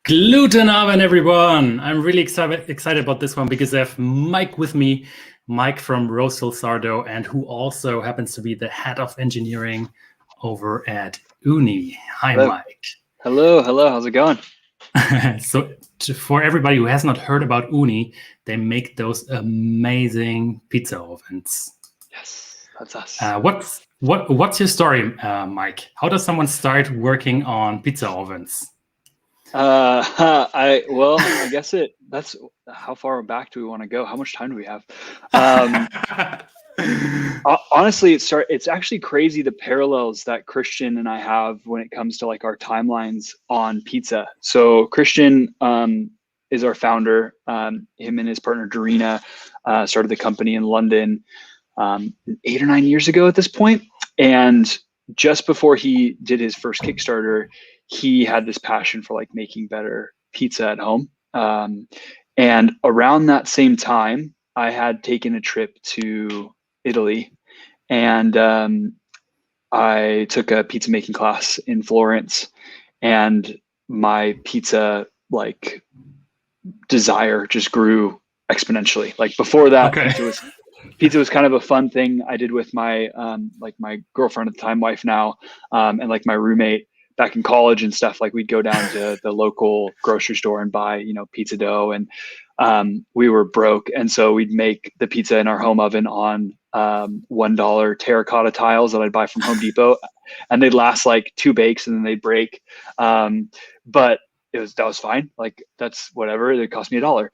Guten Abend, everyone. I'm really excited about this one because I have Mike with me, Mike from Roastal Sourdough, and who also happens to be the head of engineering over at Uni. Hi, Hello. Mike. Hello. How's it going? For everybody who has not heard about Uni, they make those amazing pizza ovens. Yes, that's us. What's your story, Mike? How does someone start working on pizza ovens? I guess that's how far back do we want to go? How much time do we have? Honestly, it's actually crazy the parallels that Christian and I have when it comes to like our timelines on pizza. So Christian is our founder. Him and his partner Dorina started the company in London 8 or 9 years ago at this point. And just before he did his first Kickstarter, he had this passion for like making better pizza at home. And around that same time, I had taken a trip to Italy, and I took a pizza making class in Florence, and my pizza like desire just grew exponentially. Like before that, Okay. pizza was kind of a fun thing I did with my like my girlfriend at the time, wife now, and like my roommate back in college and stuff. Like we'd go down to the local grocery store and buy, pizza dough, and we were broke, and so we'd make the pizza in our home oven on $1 terracotta tiles that I'd buy from Home Depot, and they'd last like 2 bakes and then they'd break. But that was fine. Like that's whatever. It cost me $1.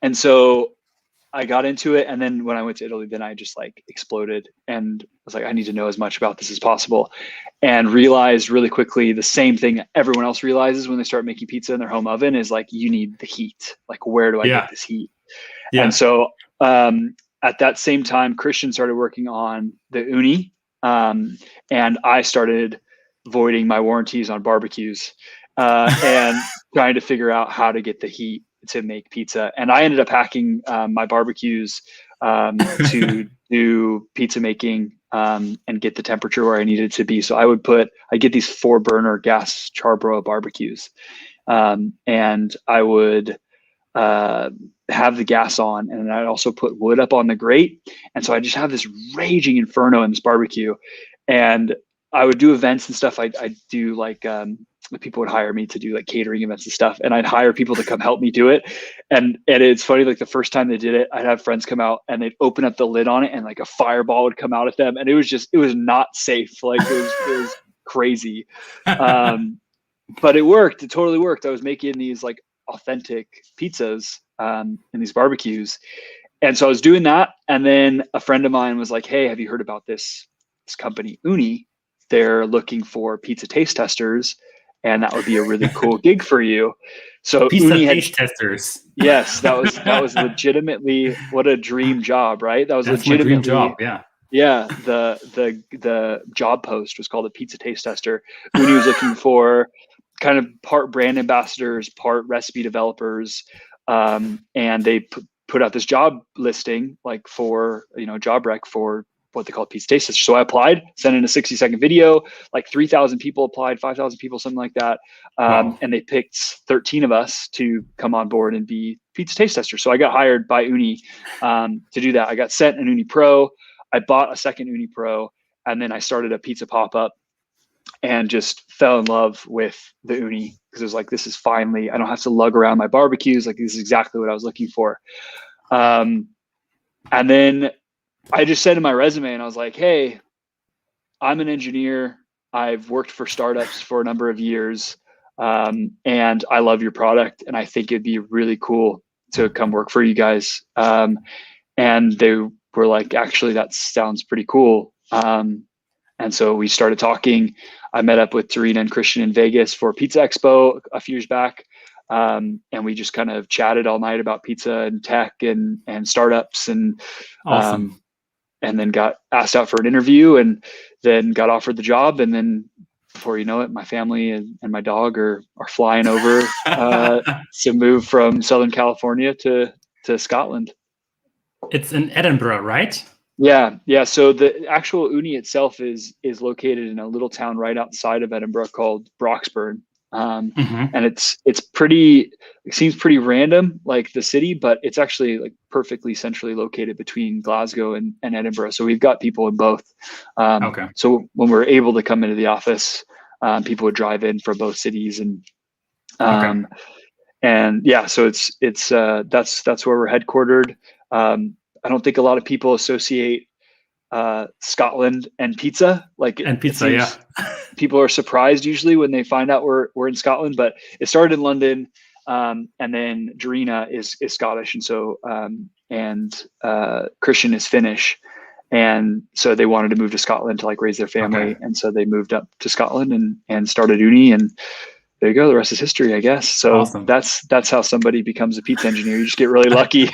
And so I got into it, and then when I went to Italy, then I just like exploded and was like, I need to know as much about this as possible, and realized really quickly the same thing everyone else realizes when they start making pizza in their home oven is like, you need the heat. Like, where do I get this heat? Yeah. And so at that same time, Christian started working on the Uni, and I started voiding my warranties on barbecues and trying to figure out how to get the heat to make pizza. And I ended up hacking my barbecues to do pizza making and get the temperature where I needed it to be. So I get these 4-burner gas charbroil barbecues, and I would have the gas on, and I'd also put wood up on the grate. And so I just have this raging inferno in this barbecue, and I would do events and stuff. I'd do like people would hire me to do like catering events and stuff, and I'd hire people to come help me do it. And it's funny, like the first time they did it, I'd have friends come out and they'd open up the lid on it, and like a fireball would come out at them, and it was not safe. Like it was crazy, but it worked. It totally worked. I was making these like authentic pizzas in these barbecues, and so I was doing that. And then a friend of mine was like, "Hey, have you heard about this company Uni? They're looking for pizza taste testers, and that would be a really cool gig for you." So Pizza Uni taste testers. Yes, that was legitimately, what a dream job, right? That was That's legitimately my dream job. Yeah. Yeah, the job post was called a pizza taste tester. Uni was looking for kind of part brand ambassadors, part recipe developers, and they put out this job listing, like for job rec for what they call pizza taste tester. So I applied, sent in a 60-second video, like 3,000 people applied, 5,000 people, something like that. Wow. And they picked 13 of us to come on board and be pizza taste testers. So I got hired by Uni to do that. I got sent an Uni Pro. I bought a second Uni Pro, and then I started a pizza pop-up and just fell in love with the Uni, because it was like, this is finally, I don't have to lug around my barbecues. Like, this is exactly what I was looking for. And then I just said in my resume, and I was like, hey, I'm an engineer. I've worked for startups for a number of years, and I love your product, and I think it'd be really cool to come work for you guys. And they were like, actually, that sounds pretty cool. And so we started talking. I met up with Dorina and Christian in Vegas for Pizza Expo a few years back. And we just kind of chatted all night about pizza and tech and startups, and Awesome. And then got asked out for an interview, and then got offered the job. And then before you know it, my family and my dog are flying over to move from Southern California to Scotland. It's in Edinburgh, right? Yeah. So the actual Uni itself is located in a little town right outside of Edinburgh called Broxburn. And it seems pretty random, like the city, but it's actually like perfectly centrally located between Glasgow and Edinburgh. So we've got people in both. So when we're able to come into the office, people would drive in from both cities, and yeah, so it's that's where we're headquartered. I don't think a lot of people associate Scotland and pizza. Yeah. People are surprised usually when they find out we're in Scotland, but it started in London, and then Jarina is Scottish, and so Christian is Finnish, and so they wanted to move to Scotland to like raise their family, and so they moved up to Scotland and started Uni, and there you go. The rest is history, I guess. So awesome. That's how somebody becomes a pizza engineer. You just get really lucky.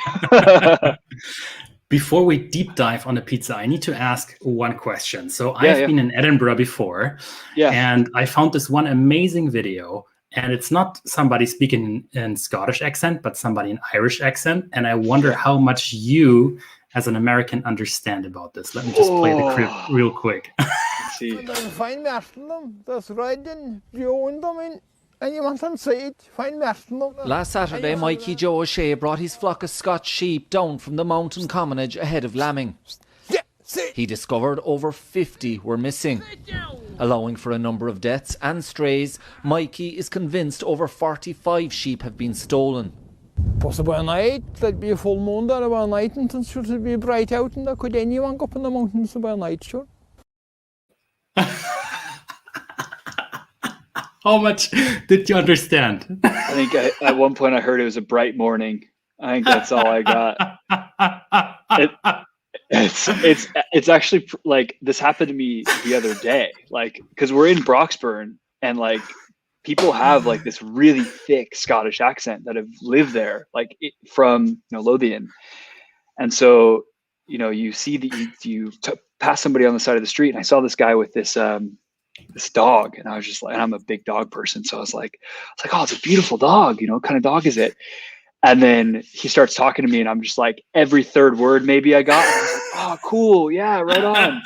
Before we deep dive on the pizza, I need to ask one question. So I've been in Edinburgh before, and I found this one amazing video, and it's not somebody speaking in Scottish accent, but somebody in Irish accent. And I wonder how much you, as an American, understand about this. Let me just play the clip real quick. Let's see. Last Saturday, Mikey Joe O'Shea brought his flock of Scotch sheep down from the mountain commonage ahead of lambing. He discovered over 50 were missing. Allowing for a number of deaths and strays, Mikey is convinced over 45 sheep have been stolen. Possibly a night, there'd be a full moon there about night, and it should be bright out, and there could anyone go up in the mountains about night, sure. How much did you understand? I think at one point I heard it was a bright morning. I think that's all I got. It's actually like this happened to me the other day, like because we're in Broxburn, and like people have like this really thick Scottish accent that have lived there, like from Lothian, and so you see that you pass somebody on the side of the street, and I saw this guy with this dog, and I was just like, and I'm a big dog person, so I was like, oh, it's a beautiful dog, what kind of dog is it? And then he starts talking to me, and I'm just like, every third word maybe I got. I was like, oh, cool, yeah, right on.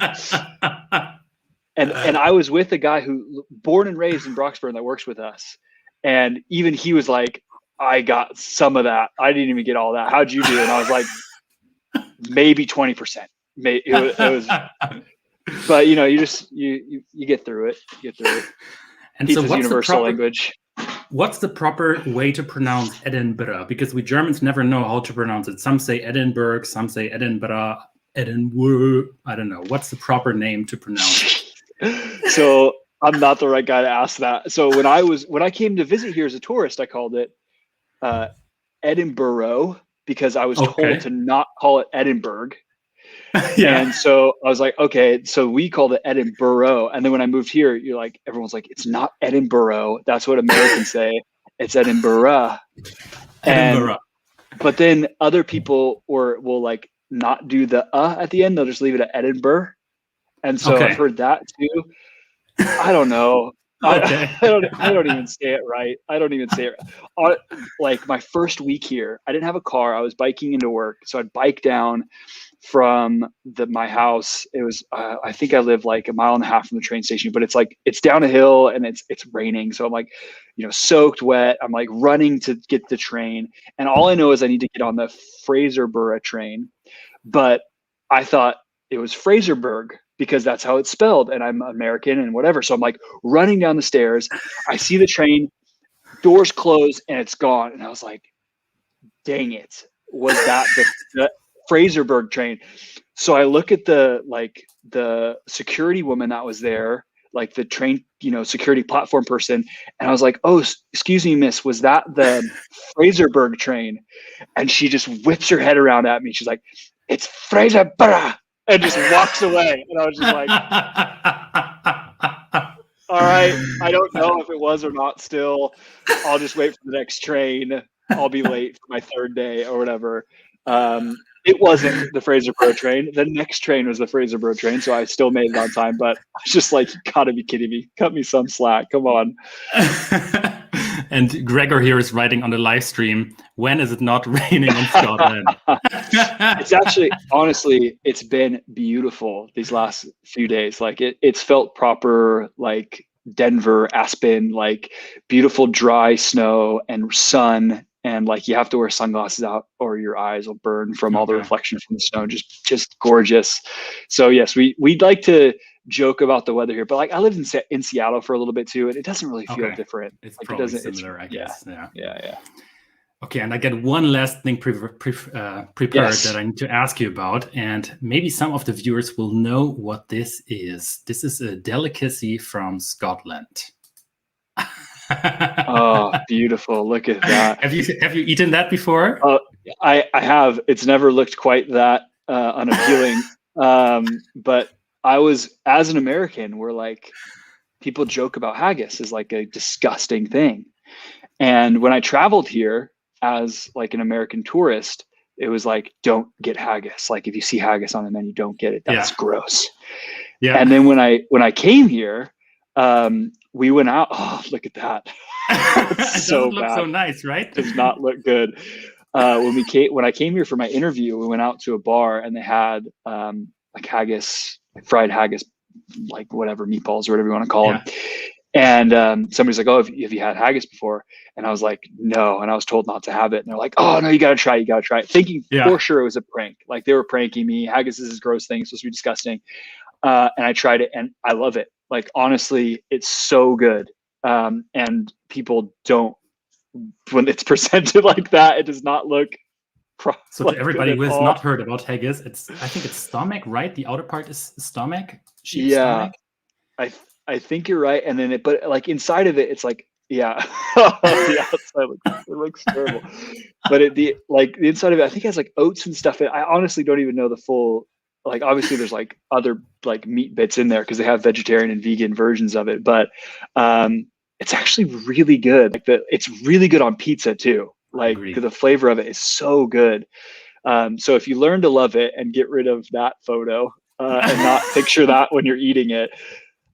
And I was with a guy who born and raised in Broxburn that works with us, and even he was like, I got some of that. I didn't even get all that. How'd you do? And I was like, maybe 20%. It was but you get through it. And Pizza's so what's universal language. What's the proper way to pronounce Edinburgh? Because we Germans never know how to pronounce it. Some say Edinburgh, some say Edinburgh, Edinburgh. I don't know. What's the proper name to pronounce it? So I'm not the right guy to ask that. So when I came to visit here as a tourist, I called it Edinburgh, because I was told to not call it Edinburgh. And so I was like, okay, so we called it Edinburgh. And then when I moved here, everyone's like, it's not Edinburgh. That's what Americans say. It's Edinburgh. But then other people will like not do the at the end. They'll just leave it at Edinburgh. And so I've heard that too. I don't know. I don't even say it right. Like my first week here, I didn't have a car. I was biking into work. So I'd bike down from my house. It was I think I live like a mile and a half from the train station, but it's down a hill, and it's raining, so I'm like soaked wet. I'm like running to get the train, and all I know is I need to get on the Fraserburgh train, but I thought it was Fraserburgh because that's how it's spelled, and I'm American and whatever. So I'm like running down the stairs. I see the train, doors close, and it's gone, and I was like, dang it, was that the Fraserburgh train? So I look at the security woman that was there, like the train, security platform person. And I was like, oh, excuse me, miss, was that the Fraserburgh train? And she just whips her head around at me. She's like, it's Fraserburgh, and just walks away. And I was just like, all right, I don't know if it was or not still. I'll just wait for the next train. I'll be late for my third day or whatever. It wasn't the Fraserburgh train. The next train was the Fraserburgh train, so I still made it on time. But I was just like, you gotta be kidding me. Cut me some slack. Come on. And Gregor here is writing on the live stream, when is it not raining in Scotland? It's actually, honestly, it's been beautiful these last few days. Like it's felt proper, like Denver, Aspen, like beautiful dry snow and sun, and like you have to wear sunglasses out or your eyes will burn from all the reflection from the snow. Just gorgeous. So yes, we'd like to joke about the weather here, but like I lived in Seattle for a little bit too, and it doesn't really feel different. It's like probably it doesn't, similar, I guess. Yeah. Okay, and I get one last thing prepared that I need to ask you about, and maybe some of the viewers will know what this is. This is a delicacy from Scotland. Oh, beautiful! Look at that. Have you eaten that before? I have. It's never looked quite that unappealing. But as an American, we're like, people joke about haggis as like a disgusting thing. And when I traveled here as like an American tourist, it was like, don't get haggis. Like if you see haggis on the menu, don't get it. That's gross. Yeah. And then when I came here, we went out. Oh, look at that. It doesn't look so nice, right? Does not look good. When I came here for my interview, we went out to a bar and they had like haggis, like fried haggis, like whatever, meatballs or whatever you want to call them. And somebody's like, oh, have you had haggis before? And I was like, no. And I was told not to have it. And they're like, oh, no, you got to try it. Thinking for sure it was a prank. Like they were pranking me. Haggis is this gross thing. It's supposed to be disgusting. And I tried it and I love it. Like, honestly, it's so good. And people don't, when it's presented like that, it does not look so to everybody who has not heard about haggis, I think it's stomach, right? The outer part is stomach. Sheep's stomach. I think you're right. And then but like inside of it, it's like, the outside looks terrible. But the inside of it, I think it has like oats and stuff. I honestly don't even know the full, like, obviously there's like other like meat bits in there because they have vegetarian and vegan versions of it. But it's actually really good. Like it's really good on pizza too. Like the flavor of it is so good. So if you learn to love it and get rid of that photo and not picture that when you're eating it,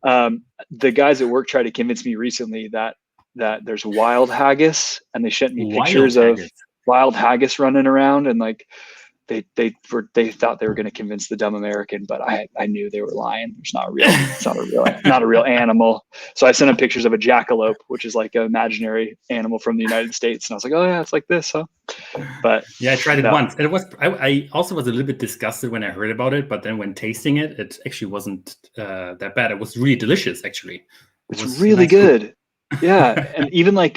the guys at work tried to convince me recently that there's wild haggis, and they sent me pictures of wild haggis running around, and like they thought they were going to convince the dumb American, but I knew they were lying. It's not real. It's not a real animal. So I sent them pictures of a jackalope, which is like an imaginary animal from the United States, and I was like, oh yeah, it's like this, huh? But yeah, I tried it once, and it was. I also was a little bit disgusted when I heard about it, but then when tasting it, it actually wasn't that bad. It was really delicious, actually. It's really good. Yeah, and even like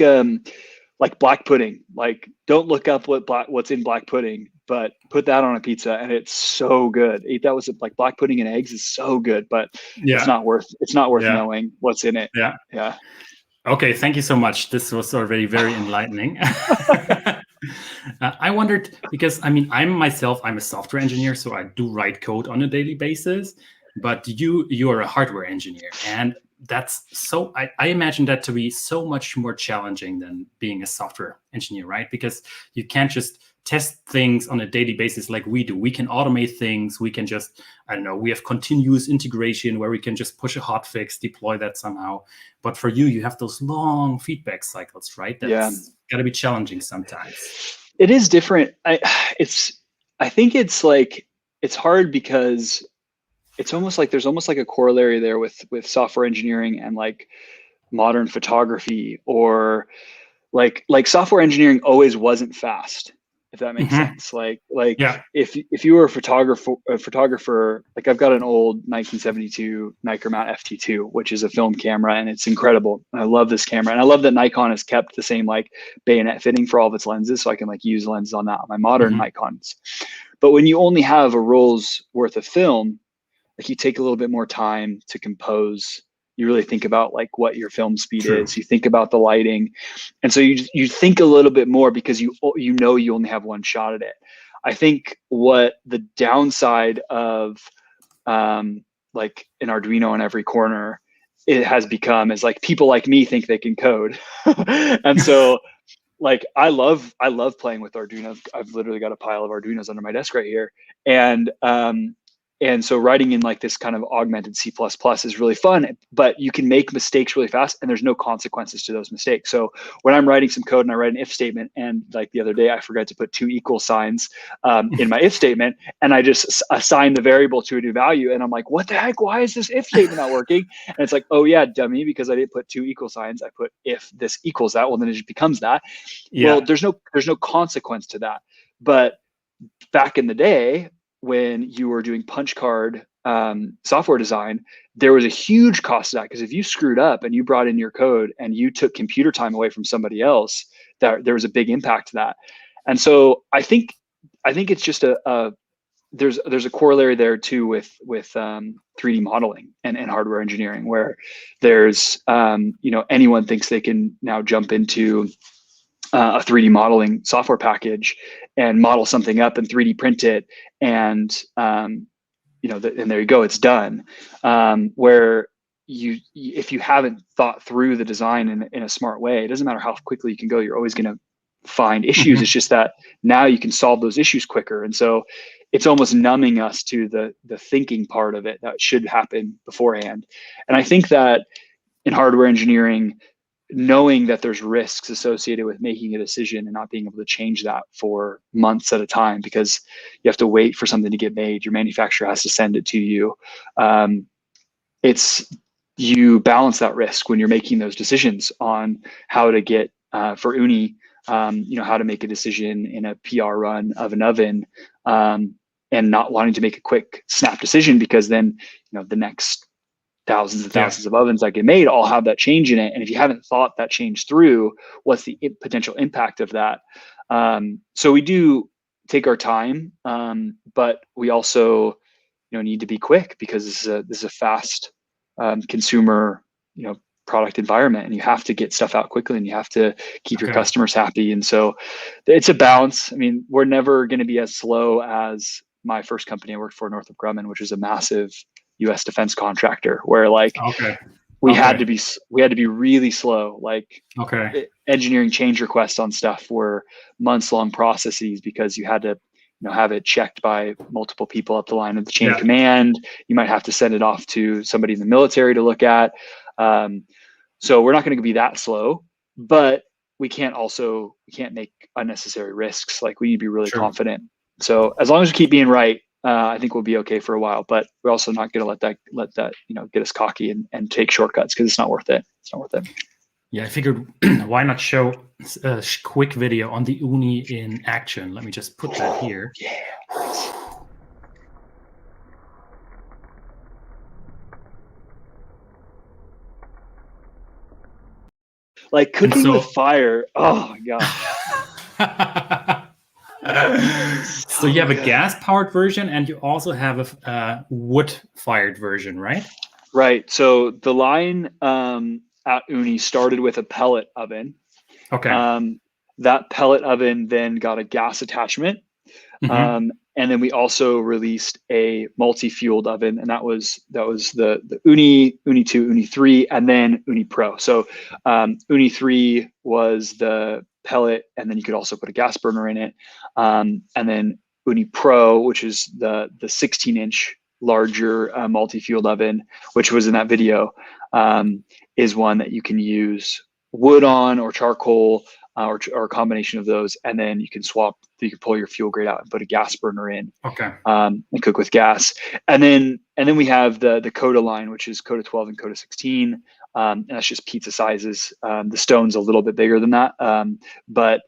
black pudding. Like, don't look up what's in black pudding, but put that on a pizza, and it's so good. Eat that with like black pudding and eggs is so good, but it's not worth knowing what's in it. Yeah. Okay, thank you so much. This was already very enlightening. I wondered, because I mean, I'm a software engineer, so I do write code on a daily basis, but you are a hardware engineer, and that's so I imagine that to be so much more challenging than being a software engineer, right? Because you can't just test things on a daily basis like we do. We can automate things. We can just, I don't know, we have continuous integration where we can just push a hotfix, deploy that somehow. But for you have those long feedback cycles, right? That's got to be challenging sometimes. It is different. I think it's like, it's hard because it's almost like there's almost like a corollary there with software engineering and like modern photography, or like software engineering always wasn't fast, if that makes sense. Like if you were a photographer, like I've got an old 1972 Nikon Mount FT2, which is a film camera, and it's incredible. I love this camera, and I love that Nikon has kept the same like bayonet fitting for all of its lenses, so I can like use lenses on that on my modern Nikons. But when you only have a roll's worth of film, like you take a little bit more time to compose. You really think about like what your film speed is. You think about the lighting, and so you think a little bit more because you know you only have one shot at it. I think what the downside of like an Arduino in every corner it has become is like people like me think they can code, and so like I love playing with Arduino. I've literally got a pile of Arduinos under my desk right here, and and so writing in like this kind of augmented C++ is really fun, but you can make mistakes really fast and there's no consequences to those mistakes. So when I'm writing some code and I write an if statement, and like the other day I forgot to put 2 equal signs in my if statement, and I just assign the variable to a new value, and I'm like, what the heck? Why is this if statement not working? And it's like, oh yeah, dummy, because I didn't put 2 equal signs. I put if this equals that. Well, then it just becomes that. Yeah. Well, there's no consequence to that. But back in the day, when you were doing punch card software design, there was a huge cost to that, because if you screwed up and you brought in your code and you took computer time away from somebody else, that there was a big impact to that. And so I think it's just there's a corollary there too with 3D modeling and hardware engineering, where there's anyone thinks they can now jump into a 3D modeling software package and model something up and 3D print it, and and there you go, it's done. Where if you haven't thought through the design in a smart way, it doesn't matter how quickly you can go, you're always going to find issues. Mm-hmm. It's just that now you can solve those issues quicker, and so it's almost numbing us to the thinking part of it that should happen beforehand. And I think that in hardware engineering, knowing that there's risks associated with making a decision and not being able to change that for months at a time, because you have to wait for something to get made, your manufacturer has to send it to you. You balance that risk when you're making those decisions on how to get for Uni, how to make a decision in a PR run of an oven, and not wanting to make a quick snap decision, because then the next thousands and thousands of ovens that get made all have that change in it. And if you haven't thought that change through, what's the potential impact of that? So we do take our time, but we also need to be quick, because this is a fast consumer product environment, and you have to get stuff out quickly, and you have to keep your customers happy. And so it's a balance. I mean, we're never going to be as slow as my first company I worked for, Northrop Grumman, which is a massive U.S. defense contractor, where we had to be really slow. Engineering change requests on stuff were months-long processes, because you had to have it checked by multiple people up the line of the chain of command. You might have to send it off to somebody in the military to look at. So we're not going to be that slow, but we can't make unnecessary risks. Like, we need to be really confident. So as long as we keep being right, I think we'll be okay for a while, but we're also not going to let that get us cocky and take shortcuts, because it's not worth it. It's not worth it. Yeah, I figured why not show a quick video on the Uni in action. Let me just put that here. Yeah. Like cooking with fire. Oh my God. So you have a gas-powered version, and you also have a wood-fired version, right? Right. So the line at Uni started with a pellet oven. Okay. That pellet oven then got a gas attachment. Mm-hmm. And then we also released a multi-fueled oven, and that was the Uni 2, Uni 3, and then Uni Pro. So Uni 3 was the pellet, and then you could also put a gas burner in it. And then Uni Pro, which is the 16-inch larger multi-fueled oven, which was in that video, is one that you can use wood on, or charcoal, or a combination of those, and then you can pull your fuel grade out and put a gas burner in. Okay. And cook with gas. And then we have the Coda line, which is Coda 12 and Coda 16. And that's just pizza sizes. The Stone's a little bit bigger than that, but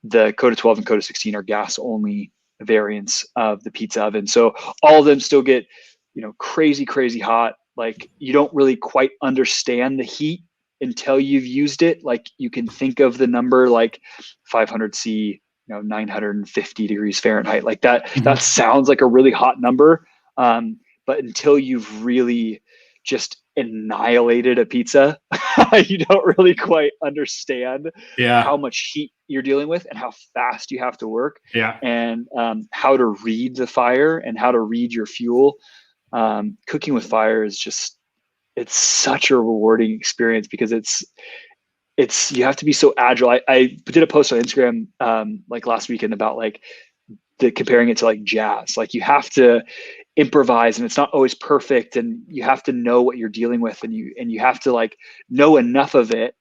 the Coda 12 and Coda 16 are gas only variants of the pizza oven. So all of them still get crazy hot. Like, you don't really quite understand the heat until you've used it. Like, you can think of the number like 500 C, 950 degrees Fahrenheit, like that. Mm-hmm. That sounds like a really hot number. But until you've really just annihilated a pizza, you don't really quite understand how much heat you're dealing with, and how fast you have to work, and how to read the fire and how to read your fuel. Cooking with fire is it's such a rewarding experience, because you have to be so agile. I did a post on Instagram like last weekend about like comparing it to like jazz. Like you have to improvise, and it's not always perfect, and you have to know what you're dealing with, and you have to like know enough of it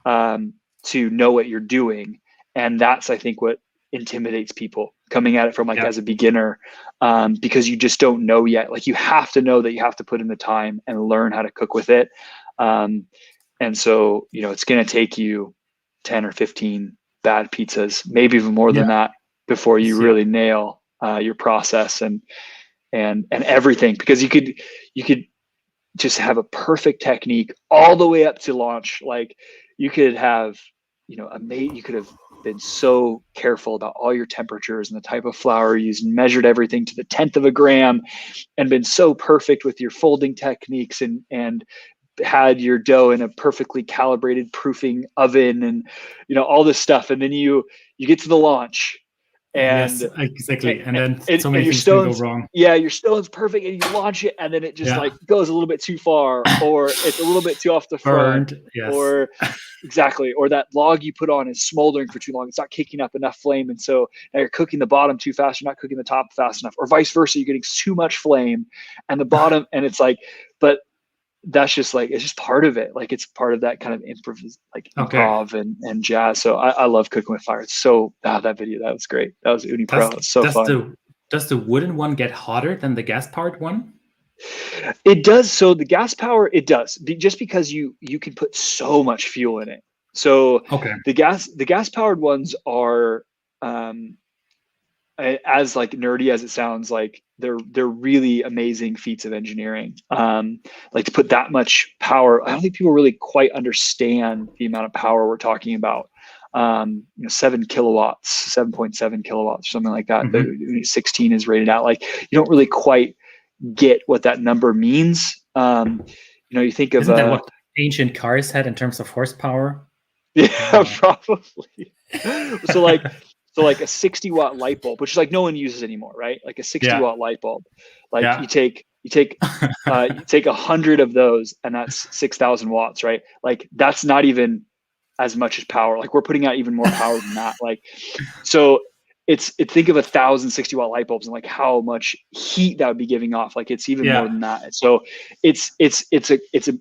to know what you're doing. And that's, I think, what intimidates people coming at it from like as a beginner, because you just don't know yet. Like you have to know that you have to put in the time and learn how to cook with it. And so, you know, it's going to take you 10 or 15 bad pizzas, maybe even more than that, before you really nail your process and everything, because you could just have a perfect technique all the way up to launch. Like you could have, you know, you could have been so careful about all your temperatures and the type of flour used and measured everything to the 10th of a gram and been so perfect with your folding techniques and had your dough in a perfectly calibrated proofing oven and, you know, all this stuff. And then you get to the launch. And yes, exactly. And then so many your things can go stone's wrong. Yeah, your stone's perfect, and you launch it, and then it just like goes a little bit too far, or it's a little bit too off the front, or exactly, or that log you put on is smoldering for too long. It's not kicking up enough flame, and so now you're cooking the bottom too fast. You're not cooking the top fast enough, or vice versa. You're getting too much flame, and the bottom, and it's like, but that's just like, it's just part of it. Like it's part of that kind of improv and jazz. So I love cooking with fire. It's so that video, that was great. That was Uni Pro. It was so fun. Does the wooden one get hotter than the gas powered one? It does. So the gas power, it does, just because you can put so much fuel in it. So the gas powered ones are as like nerdy as it sounds, like they're really amazing feats of engineering. Like to put that much power, I don't think people really quite understand the amount of power we're talking about. 7 kilowatts, 7.7 kilowatts, something like that. The Uni 16 is rated out. Like you don't really quite get what that number means. You think of isn't that what ancient cars had in terms of horsepower? Yeah, probably. So like a 60 watt light bulb, which is like no one uses anymore, right? Like a 60 watt light bulb. Like you take 100 of those, and that's 6,000 watts, right? Like that's not even as much as power. Like we're putting out even more power than that. Like, so it's think of 1,000 60-watt light bulbs and like how much heat that would be giving off. Like it's even more than that. So it's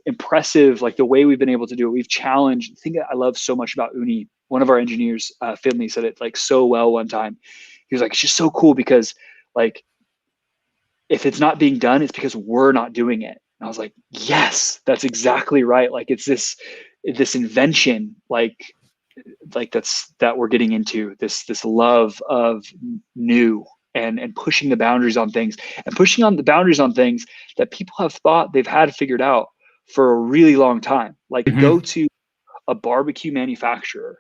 impressive, like the way we've been able to do it. We've challenged. The thing that I love so much about Uni, one of our engineers, Finley, said it like so well one time. He was like, it's just so cool because like if it's not being done, it's because we're not doing it. And I was like, yes, that's exactly right. Like it's this invention, like that we're getting into, this love of new and pushing the boundaries on things, and pushing on the boundaries on things that people have thought they've had figured out for a really long time. Like go to a barbecue manufacturer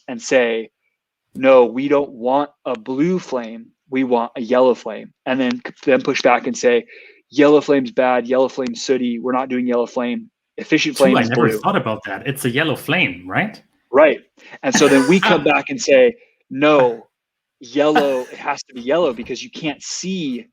and say, no, we don't want a blue flame, we want a yellow flame. And then push back and say, yellow flame's bad, yellow flame's sooty, we're not doing yellow flame. Efficient flame is blue. I never thought about that. It's a yellow flame, right? Right. And so then we come back and say, no, yellow, it has to be yellow because you can't see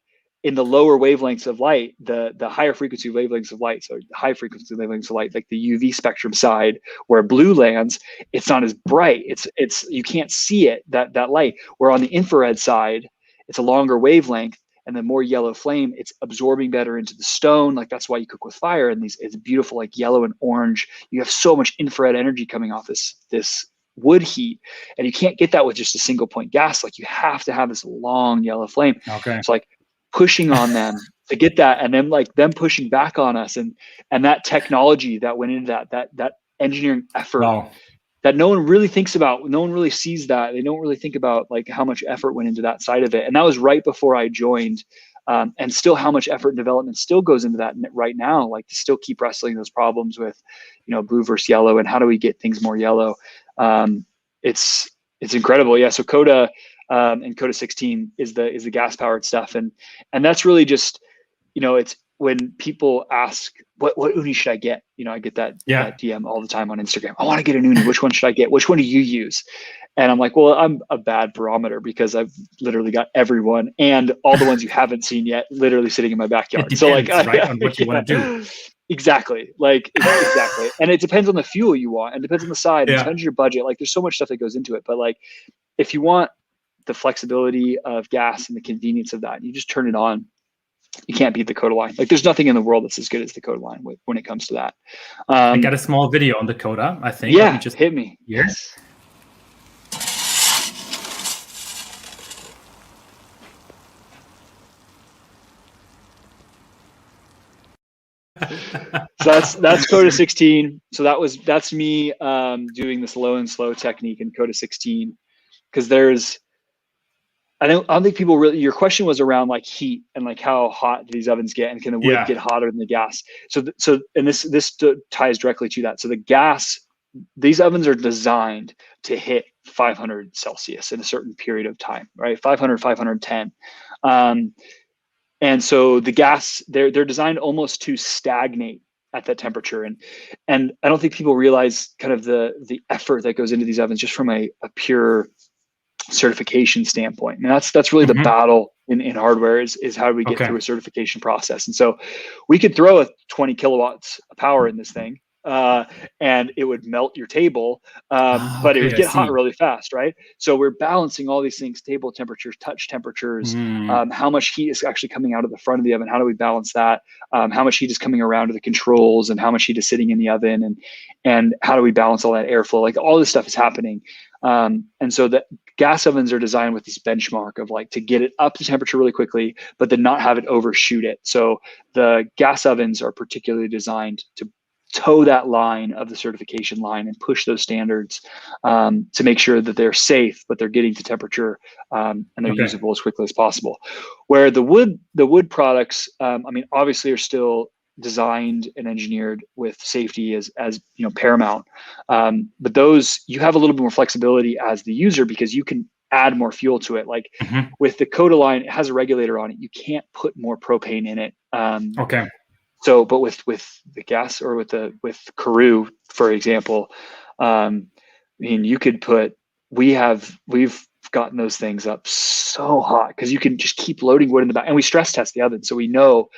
in the lower wavelengths of light, the higher frequency wavelengths of light. So high frequency wavelengths of light, like the UV spectrum side where blue lands, it's not as bright. It's you can't see it, that light. Where on the infrared side, it's a longer wavelength, and the more yellow flame, it's absorbing better into the stone. Like that's why you cook with fire, and it's beautiful, like yellow and orange. You have so much infrared energy coming off this wood heat, and you can't get that with just a single point gas. Like you have to have this long yellow flame. Okay. It's like pushing on them to get that, and then like them pushing back on us, and that technology that went into that engineering effort. Wow. That no one really thinks about. No one really sees that. They don't really think about like how much effort went into that side of it. And that was right before I joined, and still how much effort and development still goes into that right now. Like to still keep wrestling those problems with, blue versus yellow, and how do we get things more yellow? It's incredible. Yeah. So Coda and Coda 16 is the gas powered stuff, and that's really just, it's when people ask what Uni should I get? I get that DM all the time on Instagram. I want to get an Uni. Which one should I get? Which one do you use? And I'm like, well, I'm a bad barometer because I've literally got everyone and all the ones you haven't seen yet, literally sitting in my backyard. It depends, so like, right, on what you want to do. Exactly. Exactly. And it depends on the fuel you want, and it depends on the side, and it depends on your budget. Like there's so much stuff that goes into it. But like, if you want the flexibility of gas and the convenience of that. You just turn it on. You can't beat the Coda line. Like there's nothing in the world that's as good as the Coda line when it comes to that. I got a small video on the Coda, I think. Yeah, Let me just hit me. Yes. So that's Coda 16. So that's me doing this low and slow technique in Coda 16, because I don't think people really. Your question was around like heat and like how hot these ovens get, and can the wood get hotter than the gas? And this ties directly to that. So the gas, these ovens are designed to hit 500 Celsius in a certain period of time, right? 500, 510. And so the gas, they're designed almost to stagnate at that temperature. And I don't think people realize kind of the effort that goes into these ovens just from a pure certification standpoint. And that's really the battle in hardware is how do we get through a certification process. And so we could throw a 20 kilowatts of power in this thing, and it would melt your table, but it would get hot really fast, right? So we're balancing all these things: table temperatures, touch temperatures, how much heat is actually coming out of the front of the oven, how do we balance that, how much heat is coming around to the controls, and how much heat is sitting in the oven, and how do we balance all that airflow? Like all this stuff is happening. And so the gas ovens are designed with this benchmark of like to get it up to temperature really quickly, but then not have it overshoot it. So the gas ovens are particularly designed to toe that line of the certification line and push those standards to make sure that they're safe, but they're getting to temperature and they're usable as quickly as possible. Where the wood products, I mean, obviously are still designed and engineered with safety as you know, paramount. But those, you have a little bit more flexibility as the user because you can add more fuel to it. Like with the Coda line, it has a regulator on it. You can't put more propane in it. So, but with the gas or with Karoo, for example, I mean, you could put, we've gotten those things up so hot because you can just keep loading wood in the back, and we stress test the oven. So we know,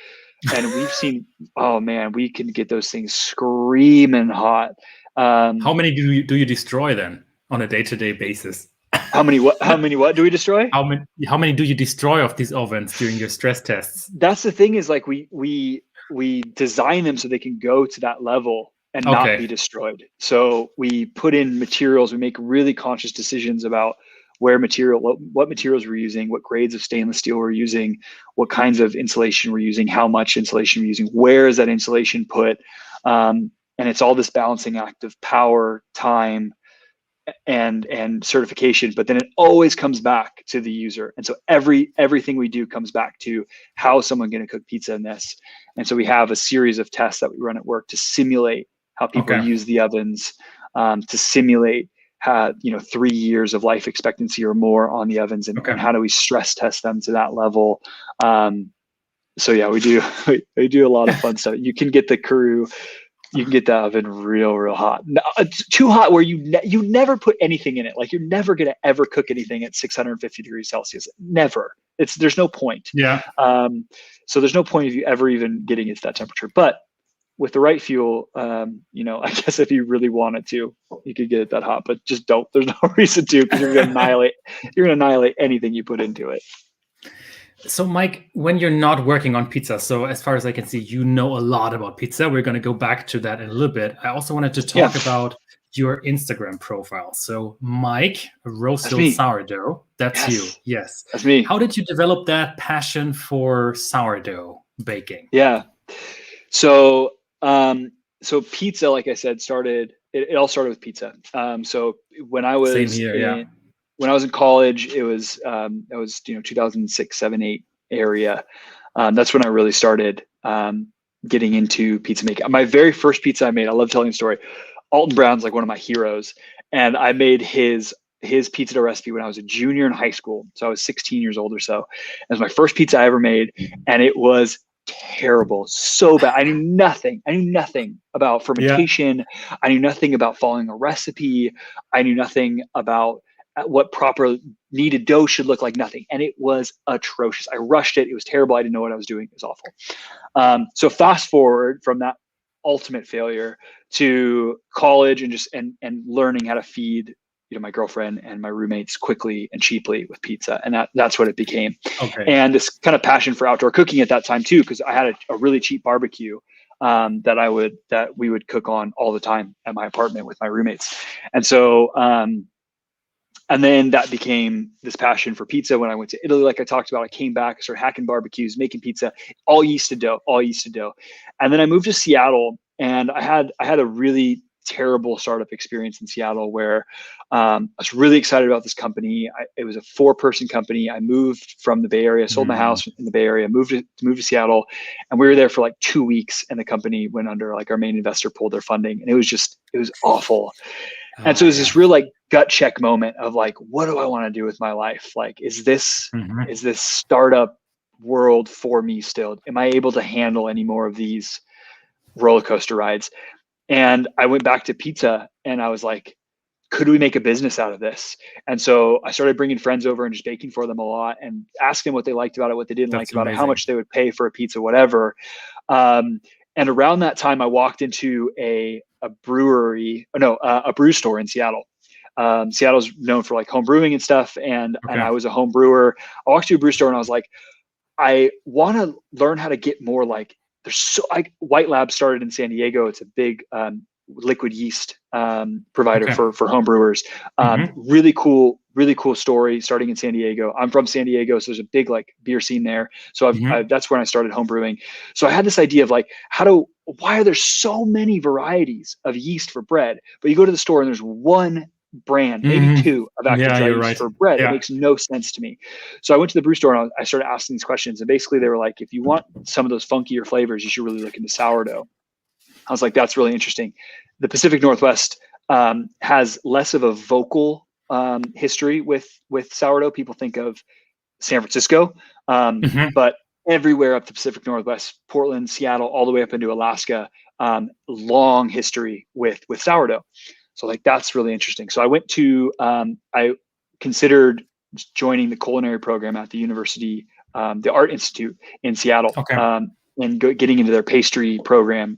and we've seen, oh man, we can get those things screaming hot. How many do you destroy then on a day-to-day basis? How many what do we destroy? How many do you destroy of these ovens during your stress tests? That's the thing, is like we design them so they can go to that level and not be destroyed. So we put in materials, we make really conscious decisions about what materials we're using, what grades of stainless steel we're using, what kinds of insulation we're using, how much insulation we're using, where is that insulation put, and it's all this balancing act of power, time, and certification. But then it always comes back to the user, and so everything we do comes back to how someone going to cook pizza in this. And so we have a series of tests that we run at work to simulate how people use the ovens, to simulate 3 years of life expectancy or more on the ovens, and how do we stress test them to that level. So yeah, we do a lot of fun stuff. You can get the Karoo, you can get that oven real hot. No, it's too hot where you never put anything in it. Like you're never gonna ever cook anything at 650 degrees Celsius. Never. There's no point. So there's no point of you ever even getting it to that temperature. But with the right fuel, I guess if you really wanted to, you could get it that hot, but just don't. There's no reason to, because you're gonna annihilate anything you put into it. So Mike, when you're not working on pizza, so as far as I can see, you know a lot about pizza. We're going to go back to that in a little bit. I also wanted to talk about your Instagram profile. So Mike, Roasted Sourdough, that's you. Yes. That's me. How did you develop that passion for sourdough baking? Yeah. So pizza, like I said, it all started with pizza. So when I was Same here, when I was in college, it was 2006, 7, 8 area. That's when I really started getting into pizza making. My very first pizza I made, I love telling the story. Alton Brown's like one of my heroes, and I made his pizza dough recipe when I was a junior in high school. So I was 16 years old or so. It was my first pizza I ever made, and it was terrible, so bad. I knew nothing about fermentation. I knew nothing about following a recipe. I knew nothing about what proper kneaded dough should look like, nothing. And it was atrocious. I rushed it. It was terrible. I didn't know what I was doing. It was awful. So fast forward from that ultimate failure to college and learning how to feed my girlfriend and my roommates quickly and cheaply with pizza. And that's what it became. Okay. And this kind of passion for outdoor cooking at that time too, because I had a really cheap barbecue that we would cook on all the time at my apartment with my roommates. And so, and then that became this passion for pizza. When I went to Italy, like I talked about, I came back, I started hacking barbecues, making pizza, all yeasted dough. And then I moved to Seattle, and I had a really terrible startup experience in Seattle where I was really excited about this company. It was a 4-person company. I moved from the Bay Area, sold my house in the Bay Area, moved to Seattle, and we were there for like 2 weeks, and the company went under. Like our main investor pulled their funding, and it was awful. And so it was this real like gut check moment of like, what do I want to do with my life? Like, is this startup world for me still? Am I able to handle any more of these roller coaster rides? And I went back to pizza, and I was like, could we make a business out of this? And so I started bringing friends over and just baking for them a lot and asking what they liked about it, what they didn't like about it, how much they would pay for a pizza, whatever. And around that time, I walked into a brew store in Seattle. Seattle's known for like home brewing and stuff. And I was a home brewer. I walked to a brew store, and I was like, I want to learn how to get more like, White Lab started in San Diego. It's a big liquid yeast provider for home brewers. Really cool story starting in San Diego. I'm from San Diego, so there's a big like beer scene there. So that's when I started home brewing. So I had this idea of like, why are there so many varieties of yeast for bread? But you go to the store and there's one brand, maybe two of active dry yeast for bread. It makes no sense to me. So I went to the brew store and I started asking these questions. And basically they were like, if you want some of those funkier flavors, you should really look into sourdough. I was like, that's really interesting. The Pacific Northwest has less of a vocal history with sourdough. People think of San Francisco, but everywhere up the Pacific Northwest, Portland, Seattle, all the way up into Alaska, long history with sourdough. So like, that's really interesting. So I went to, I considered joining the culinary program at the university, the Art Institute in Seattle, and getting into their pastry program,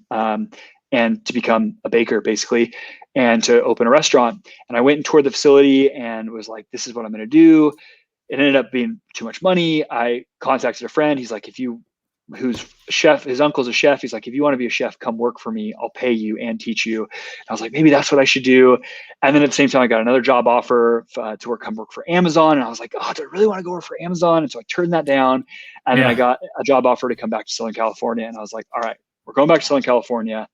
and to become a baker basically, and to open a restaurant. And I went and toured the facility and was like, this is what I'm going to do. It ended up being too much money. I contacted a friend. He's like, who's a chef, his uncle's a chef. He's like, if you want to be a chef, come work for me. I'll pay you and teach you. And I was like, maybe that's what I should do. And then at the same time, I got another job offer to come work for Amazon. And I was like, oh, do I really want to go work for Amazon? And so I turned that down. And then I got a job offer to come back to Southern California. And I was like, all right, we're going back to Southern California.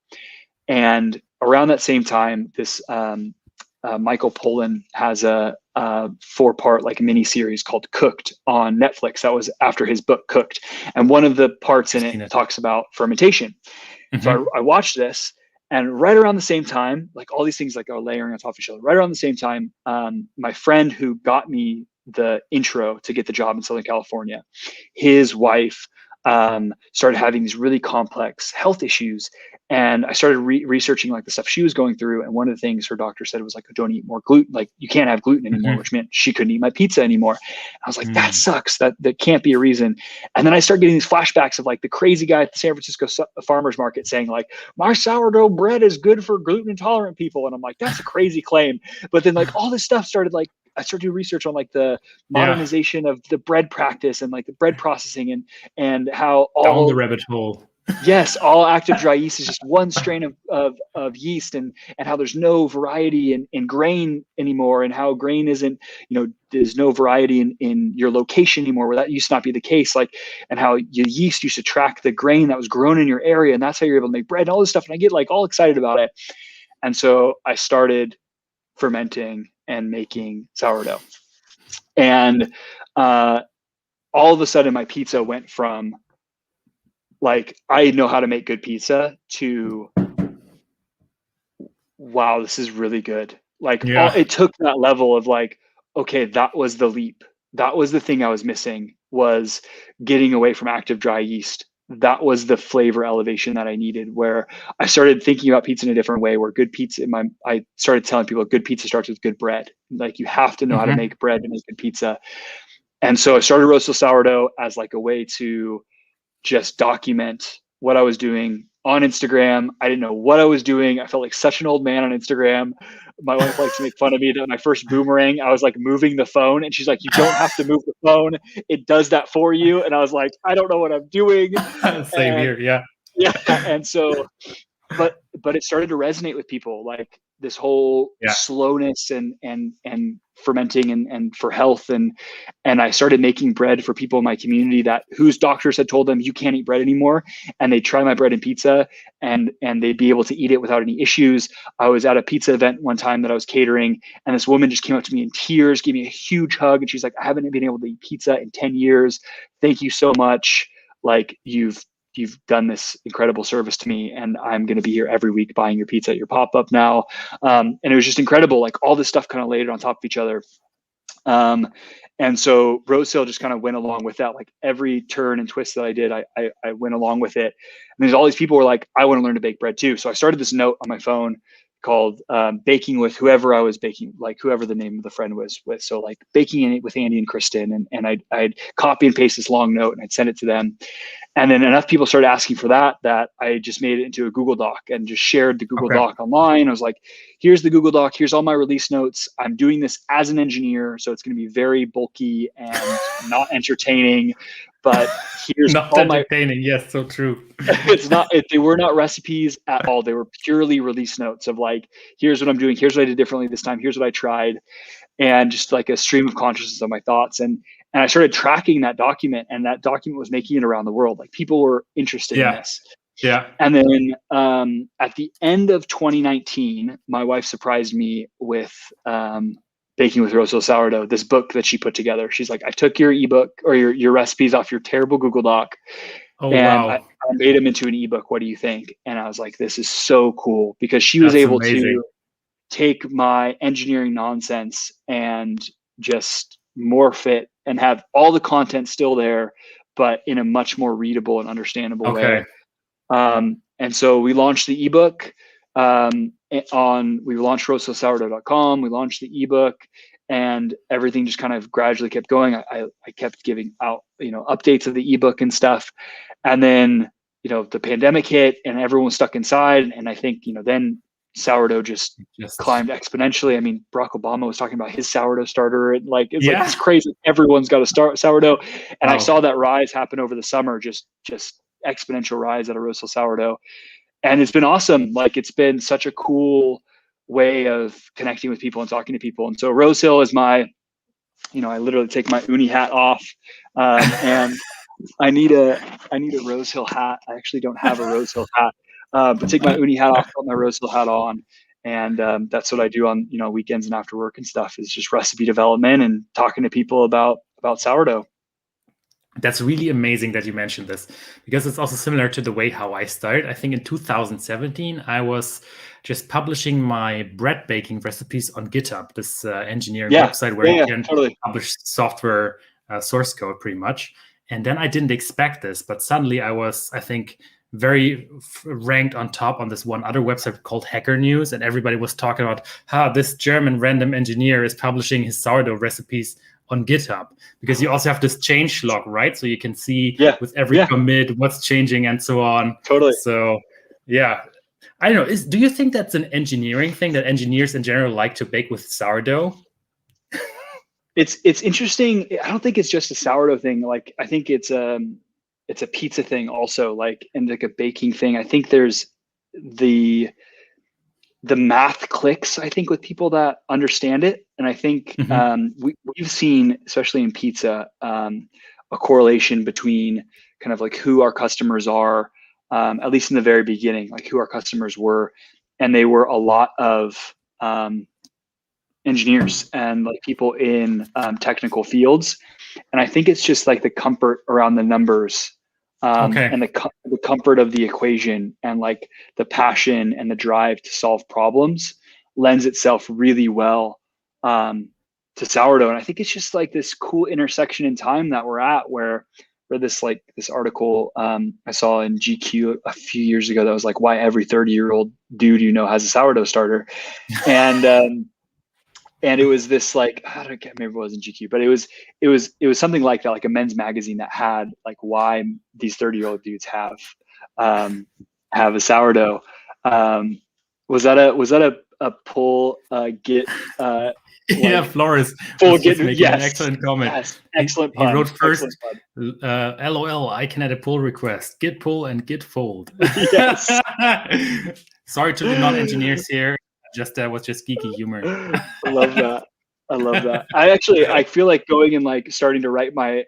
And around that same time, this Michael Pollan has a 4-part like mini series called Cooked on Netflix. That was after his book Cooked, and one of the parts in it talks about fermentation. So I watched this, and right around the same time, like all these things like are layering on top of each other. Right around the same time, my friend who got me the intro to get the job in Southern California, his wife started having these really complex health issues. And I started researching like the stuff she was going through. And one of the things her doctor said was like, don't eat more gluten. Like you can't have gluten anymore, which meant she couldn't eat my pizza anymore. And I was like, that sucks. That can't be a reason. And then I started getting these flashbacks of like the crazy guy at the San Francisco farmer's market saying like, my sourdough bread is good for gluten intolerant people. And I'm like, that's a crazy claim. But then like all this stuff started like, I started doing research on like the modernization of the bread practice and like the bread processing and how all down the rabbit hole. Yes, all active dry yeast is just one strain of yeast, and how there's no variety in grain anymore, and how grain isn't, there's no variety in your location anymore, where that used to not be the case. Like, and how your yeast used to track the grain that was grown in your area, and that's how you're able to make bread and all this stuff. And I get like all excited about it. And so I started fermenting and making sourdough. And all of a sudden my pizza went from like, I know how to make good pizza to, wow, this is really good. Like it took that level of like, okay, that was the leap. That was the thing I was missing, was getting away from active dry yeast. That was the flavor elevation that I needed, where I started thinking about pizza in a different way, where good pizza I started telling people good pizza starts with good bread. Like you have to know how to make bread to make good pizza. And so I started Roasted Sourdough as like a way to just document what I was doing on Instagram. I didn't know what I was doing. I felt like such an old man on Instagram. my wife likes to make fun of me that my first boomerang, I was like moving the phone, and she's like, "You don't have to move the phone; it does that for you." And I was like, "I don't know what I'm doing." Same here. Yeah. Yeah, and so, but it started to resonate with people, like this whole slowness and fermenting and for health, and I started making bread for people in my community that whose doctors had told them you can't eat bread anymore, and they'd try my bread and pizza and they'd be able to eat it without any issues. I was at a pizza event one time that I was catering, and this woman just came up to me in tears, gave me a huge hug, and she's like, "I haven't been able to eat pizza in 10 years. Thank you so much. Like you've done this incredible service to me, and I'm going to be here every week buying your pizza at your pop-up now." And it was just incredible. Like all this stuff kind of layered on top of each other. And so Rose Hill just kind of went along with that. Like every turn and twist that I did, I went along with it. And there's all these people who were like, "I want to learn to bake bread too." So I started this note on my phone called Baking with whoever I was baking, like whoever the name of the friend was with. So like baking with Andy and Kristen, and I'd copy and paste this long note and I'd send it to them. And then enough people started asking for that I just made it into a Google Doc and just shared the Google Doc online. I was like, "Here's the Google Doc. Here's all my release notes. I'm doing this as an engineer, so it's going to be very bulky and not entertaining. But here's not all entertaining." Yes, so true. They were not recipes at all. They were purely release notes of like, here's what I'm doing. Here's what I did differently this time. Here's what I tried. And just like a stream of consciousness of my thoughts. And I started tracking that document, and that document was making it around the world. Like people were interested in this. Yeah. And then at the end of 2019, my wife surprised me with Baking with Rose Hill Sourdough, this book that she put together. She's like, "I took your ebook or your recipes off your terrible Google Doc, I made them into an ebook. What do you think?" And I was like, "This is so cool," because she was able to take my engineering nonsense and just morph it and have all the content still there, but in a much more readable and understandable way. And so we launched the ebook we launched roasthillsourdough.com. We launched the ebook, and everything just kind of gradually kept going. I kept giving out, updates of the ebook and stuff. And then, the pandemic hit and everyone was stuck inside. And I think, then sourdough just climbed exponentially. I mean, Barack Obama was talking about his sourdough starter, and like it's crazy. Everyone's got to start sourdough. And I saw that rise happen over the summer, just exponential rise at a Rose Hill sourdough. And it's been awesome. Like it's been such a cool way of connecting with people and talking to people. And so Rose Hill is my, I literally take my Uni hat off, and I need a Rose Hill hat. I actually don't have a Rose Hill hat, but take my Uni hat off, put my Rose Hill hat on. And that's what I do on, weekends and after work and stuff, is just recipe development and talking to people about sourdough. That's really amazing that you mentioned this, because it's also similar to the way how I started. I think in 2017, I was just publishing my bread baking recipes on GitHub, this engineering website where you can publish software source code pretty much. And then I didn't expect this, but suddenly I was, I think, very ranked on top on this one other website called Hacker News. And everybody was talking about how this German random engineer is publishing his sourdough recipes on GitHub, because you also have this change log, right? So you can see with every commit what's changing and so on. Totally. So I don't know. Do you think that's an engineering thing, that engineers in general like to bake with sourdough? It's interesting. I don't think it's just a sourdough thing. Like I think it's a pizza thing also, like, and like a baking thing. I think there's the math clicks, I think, with people that understand it. And I think we've seen, especially in pizza, a correlation between kind of like who our customers are, at least in the very beginning, like who our customers were. And they were a lot of engineers and like people in technical fields. And I think it's just like the comfort around the numbers, and the comfort of the equation, and like the passion and the drive to solve problems lends itself really well to sourdough. And I think it's just like this cool intersection in time that we're at, where this article I saw in GQ a few years ago that was like, why every 30-year-old dude has a sourdough starter. And it was this like, I can't remember if it was in GQ, but it was something like that, like a men's magazine that had like why these 30-year-old dudes have a sourdough. Was that pull, get, Yeah, Flores pull, was just get, making an yes, excellent comment. yes, excellent He pun. wrote first, Excellent pun. LOL, I can add a pull request. Git pull and git fold. Yes. Sorry to the non-engineers here. Just that was just geeky humor. I love that. I love that. I feel like going and like starting to write my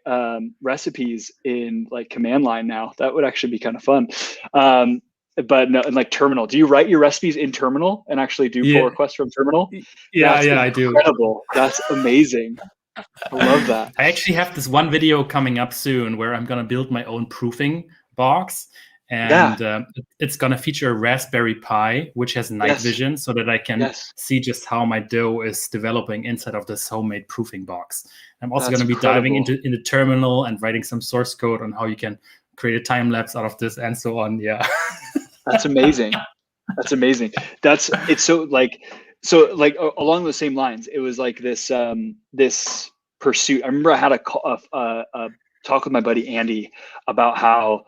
recipes in like command line now. That would actually be kind of fun. But no, in like terminal. Do you write your recipes in terminal and actually do pull requests from terminal? Yeah, That's I do. incredible. That's amazing. I love that. I actually have this one video coming up soon where I'm going to build my own proofing box. And it's going to feature a Raspberry Pi, which has night vision so that I can see just how my dough is developing inside of this homemade proofing box. I'm also going to be diving into the terminal and writing some source code on how you can create a time lapse out of this and so on. Yeah. That's amazing. That's amazing. It's so along those same lines, it was like this, this pursuit. I remember I had a talk with my buddy, Andy, about how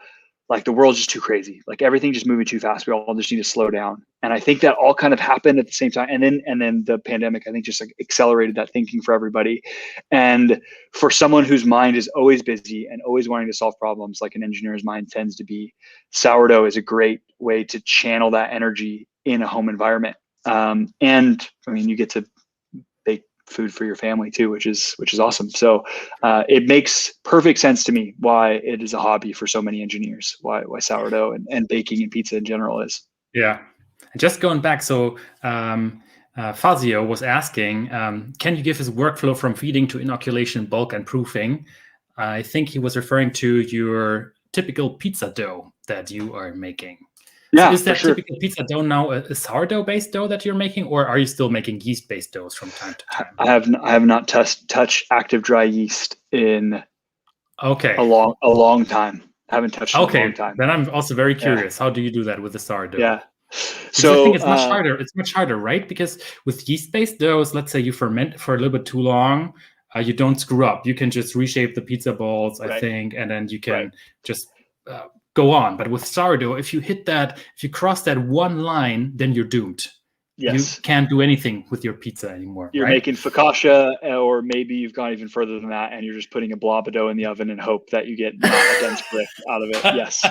like the world's just too crazy. Like everything just moving too fast. We all just need to slow down. And I think that all kind of happened at the same time. And then the pandemic, I think, just like accelerated that thinking for everybody. And for someone whose mind is always busy and always wanting to solve problems, like an engineer's mind tends to be, sourdough is a great way to channel that energy in a home environment. And I mean, you get to bake food for your family too, which is awesome. So it makes perfect sense to me why it is a hobby for so many engineers, why sourdough and baking and pizza in general is. Yeah. Just going back, so Fazio was asking, can you give his workflow from feeding to inoculation, bulk, and proofing? I think he was referring to your typical pizza dough that you are making. Yeah, so is that typical pizza dough now a sourdough-based dough that you're making, or are you still making yeast-based doughs from time to time? I have not touched active dry yeast in a long time. I haven't touched it in a long time. Then I'm also very curious. How do you do that with the sourdough? Yeah. So I think it's much harder. It's much harder, right? Because with yeast-based doughs, let's say you ferment for a little bit too long, you don't screw up. You can just reshape the pizza balls, I think, and then you can just go on. But with sourdough, if you cross that one line, then you're doomed. Yes. You can't do anything with your pizza anymore. You're making focaccia, or maybe you've gone even further than that, and you're just putting a blob of dough in the oven and hope that you get not a dense brick out of it. Yes.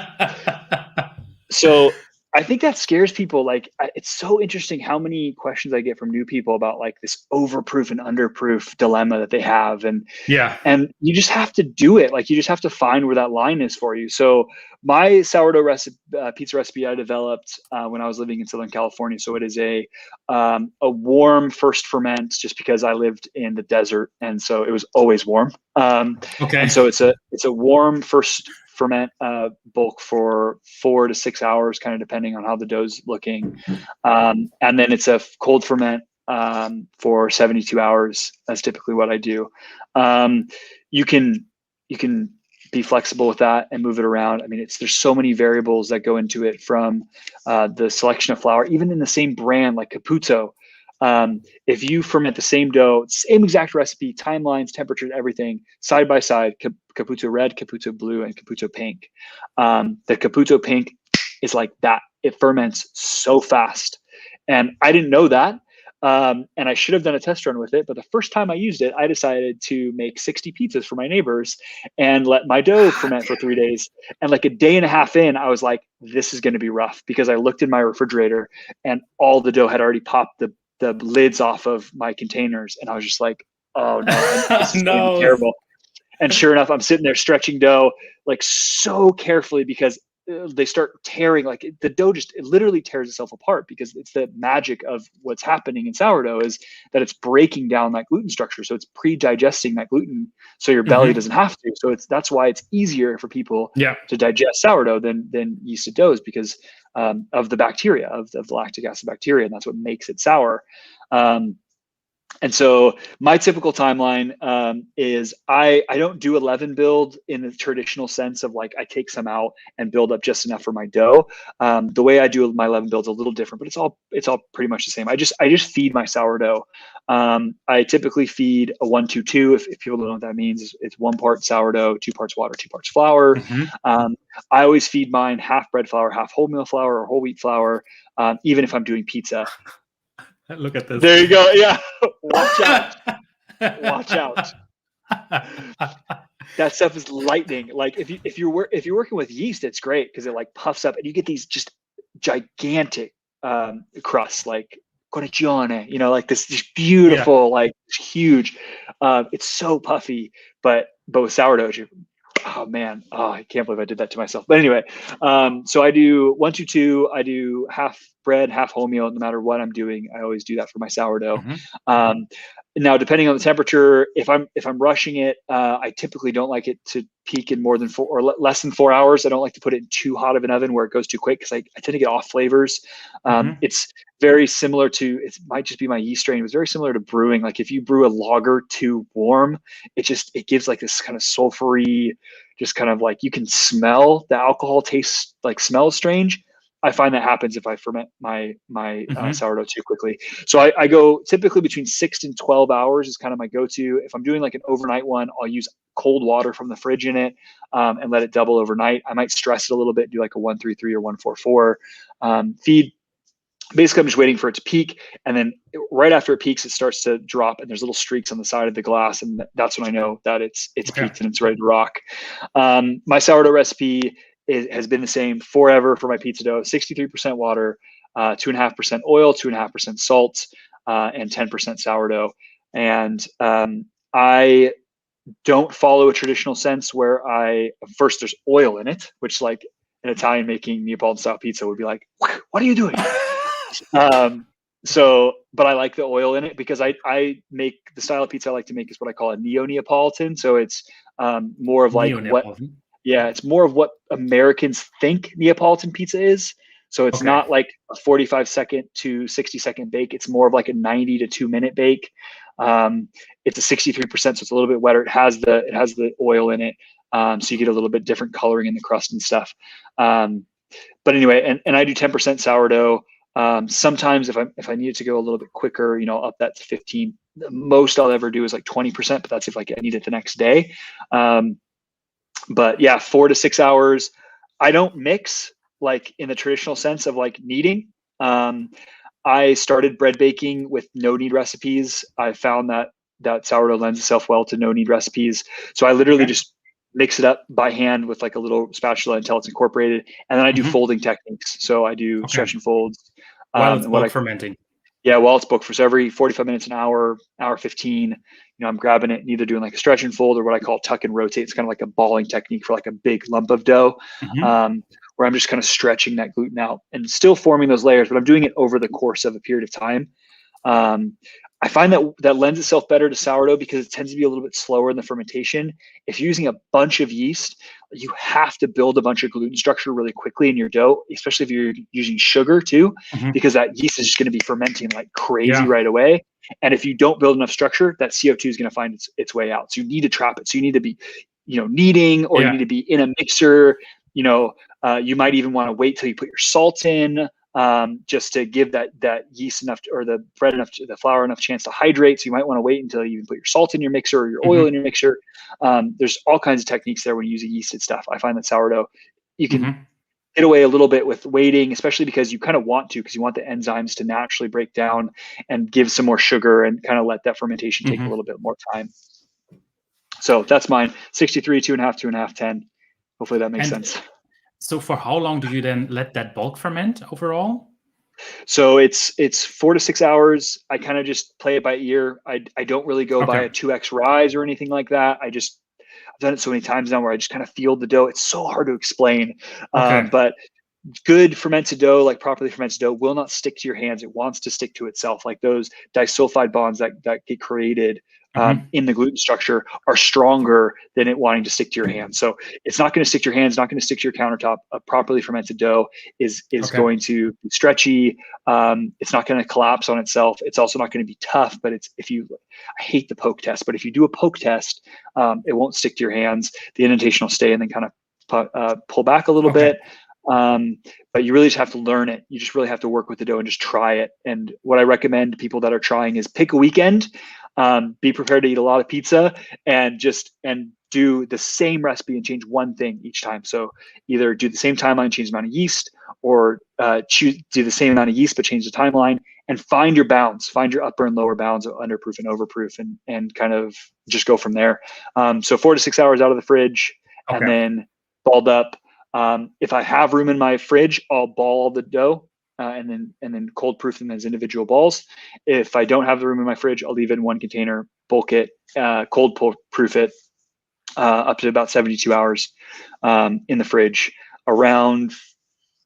So I think that scares people. Like, it's so interesting how many questions I get from new people about like this overproof and underproof dilemma that they have. And you just have to do it. Like, you just have to find where that line is for you. So my sourdough pizza recipe I developed when I was living in Southern California. So it is a warm first ferment, just because I lived in the desert, and so it was always warm. And so it's a warm first ferment bulk for 4 to 6 hours, kind of depending on how the dough's looking. And then it's a cold ferment for 72 hours. That's typically what I do. You can be flexible with that and move it around. I mean, there's so many variables that go into it, from the selection of flour, even in the same brand like Capuzzo. If you ferment the same dough, same exact recipe, timelines, temperatures, everything side by side, Capuzzo red, Capuzzo blue, and Capuzzo pink. The Capuzzo pink is like that. It ferments so fast. And I didn't know that. And I should have done a test run with it. But the first time I used it, I decided to make 60 pizzas for my neighbors and let my dough ferment for 3 days. And like a day and a half in, I was like, this is going to be rough, because I looked in my refrigerator and all the dough had already popped the lids off of my containers. And I was just like, oh no, this is gonna be terrible. And sure enough, I'm sitting there stretching dough like so carefully, because they start tearing, like the dough it literally tears itself apart, because it's the magic of what's happening in sourdough is that it's breaking down that gluten structure. So it's pre-digesting that gluten, so your belly doesn't have to. So that's why it's easier for people to digest sourdough than yeasted doughs, because of the bacteria, of the lactic acid bacteria, and that's what makes it sour. And so my typical timeline is I don't do a leaven build in the traditional sense of like I take some out and build up just enough for my dough. The way I do my leaven build is a little different, but it's all pretty much the same. I just feed my sourdough. I typically feed a 1-2-2. If people don't know what that means, it's 1 part sourdough, 2 parts water, 2 parts flour. I always feed mine half bread flour, half wholemeal flour or whole wheat flour, even if I'm doing pizza. Look at this. There you go. Yeah. Watch out. Watch out. That stuff is lightning. Like if you're working with yeast, it's great because it like puffs up and you get these just gigantic crusts, like cornicione, like this just beautiful, like huge. It's so puffy, but with sourdough, oh man, I can't believe I did that to myself. But anyway, so I do 1, 2, 2. I do half bread, half wholemeal. No matter what I'm doing, I always do that for my sourdough. Now, depending on the temperature, if I'm rushing it, I typically don't like it to peak in more than 4 or less than 4 hours. I don't like to put it in too hot of an oven where it goes too quick because I tend to get off flavors. It's very similar to, it might just be my yeast strain. It's very similar to brewing. Like if you brew a lager too warm, it gives like this kind of sulfury, just kind of like you can smell the alcohol taste, like smells strange. I find that happens if I ferment my sourdough too quickly. So I go typically between 6 and 12 hours is kind of my go-to. If I'm doing like an overnight one, I'll use cold water from the fridge in it and let it double overnight. I might stress it a little bit, do like a 133 or 144 feed. Basically, I'm just waiting for it to peak. And then right after it peaks, it starts to drop and there's little streaks on the side of the glass. And that's when I know that it's peaked and it's ready to rock. My sourdough recipe has been the same forever for my pizza dough: 63% water, 2.5% oil, 2.5% salt, and 10% sourdough. And I don't follow a traditional sense where first there's oil in it, which like an Italian making Neapolitan style pizza would be like, what are you doing? But I like the oil in it because I make the style of pizza I like to make is what I call a neo-Neapolitan. So it's more of like it's more of what Americans think Neapolitan pizza is. So it's not like a 45-second to 60-second bake. It's more of like a 90 to 2-minute bake. It's a 63%, so it's a little bit wetter. It has the oil in it, so you get a little bit different coloring in the crust and stuff. But anyway, and I do 10% sourdough. Sometimes if I need it to go a little bit quicker, up that to 15. The most I'll ever do is like 20%, but that's if like I need it the next day. But yeah, 4 to 6 hours. I don't mix like in the traditional sense of like kneading. I started bread baking with no knead recipes. I found that sourdough lends itself well to no knead recipes. So I literally just mix it up by hand with like a little spatula until it's incorporated. And then I do folding techniques. So I do stretch and folds. While it's bulk fermenting. Yeah, while it's booked for every 45 minutes, an hour, hour 15, I'm grabbing it and either doing like a stretch and fold or what I call tuck and rotate. It's kind of like a balling technique for like a big lump of dough, where I'm just kind of stretching that gluten out and still forming those layers, but I'm doing it over the course of a period of time. I find that lends itself better to sourdough because it tends to be a little bit slower in the fermentation. If you're using a bunch of yeast, you have to build a bunch of gluten structure really quickly in your dough, especially if you're using sugar too, because that yeast is just going to be fermenting like crazy right away. And if you don't build enough structure, that CO2 is going to find its way out. So you need to trap it. So you need to be, kneading, or you need to be in a mixer. You might even want to wait till you put your salt in. Just to give that yeast enough or the bread enough, the flour enough chance to hydrate. So you might want to wait until you put your salt in your mixer or your oil in your mixer. There's all kinds of techniques there when you use yeasted stuff. I find that sourdough, you can get away a little bit with waiting, especially because you kind of want to, because you want the enzymes to naturally break down and give some more sugar and kind of let that fermentation take a little bit more time. So that's mine: 63, 2.5, 2.5, 10. Hopefully that makes sense. So for how long do you then let that bulk ferment overall? So it's 4 to 6 hours. I kind of just play it by ear. I don't really go by a 2x rise or anything like that. I've done it so many times now where I just kind of feel the dough. It's so hard to explain. But good fermented dough, like properly fermented dough, will not stick to your hands. It wants to stick to itself. Like those disulfide bonds that get created in the gluten structure are stronger than it wanting to stick to your hands. So it's not going to stick to your hands, not going to stick to your countertop. A properly fermented dough is going to be stretchy. It's not going to collapse on itself. It's also not going to be tough, but I hate the poke test, but if you do a poke test, it won't stick to your hands. The indentation will stay and then kind of pull back a little bit. But you really just have to learn it. You just really have to work with the dough and just try it. And what I recommend to people that are trying is pick a weekend, be prepared to eat a lot of pizza, and do the same recipe and change one thing each time. So either do the same timeline, change the amount of yeast, or do the same amount of yeast but change the timeline, and find your bounds, find your upper and lower bounds of underproof and overproof, and kind of just go from there. So 4 to 6 hours out of the fridge, Okay. and then balled up. If I have room in my fridge, I'll ball the dough and then cold proof them as individual balls. If I don't have the room in my fridge, I'll leave it in one container, bulk it, cold proof it up to about 72 hours in the fridge, around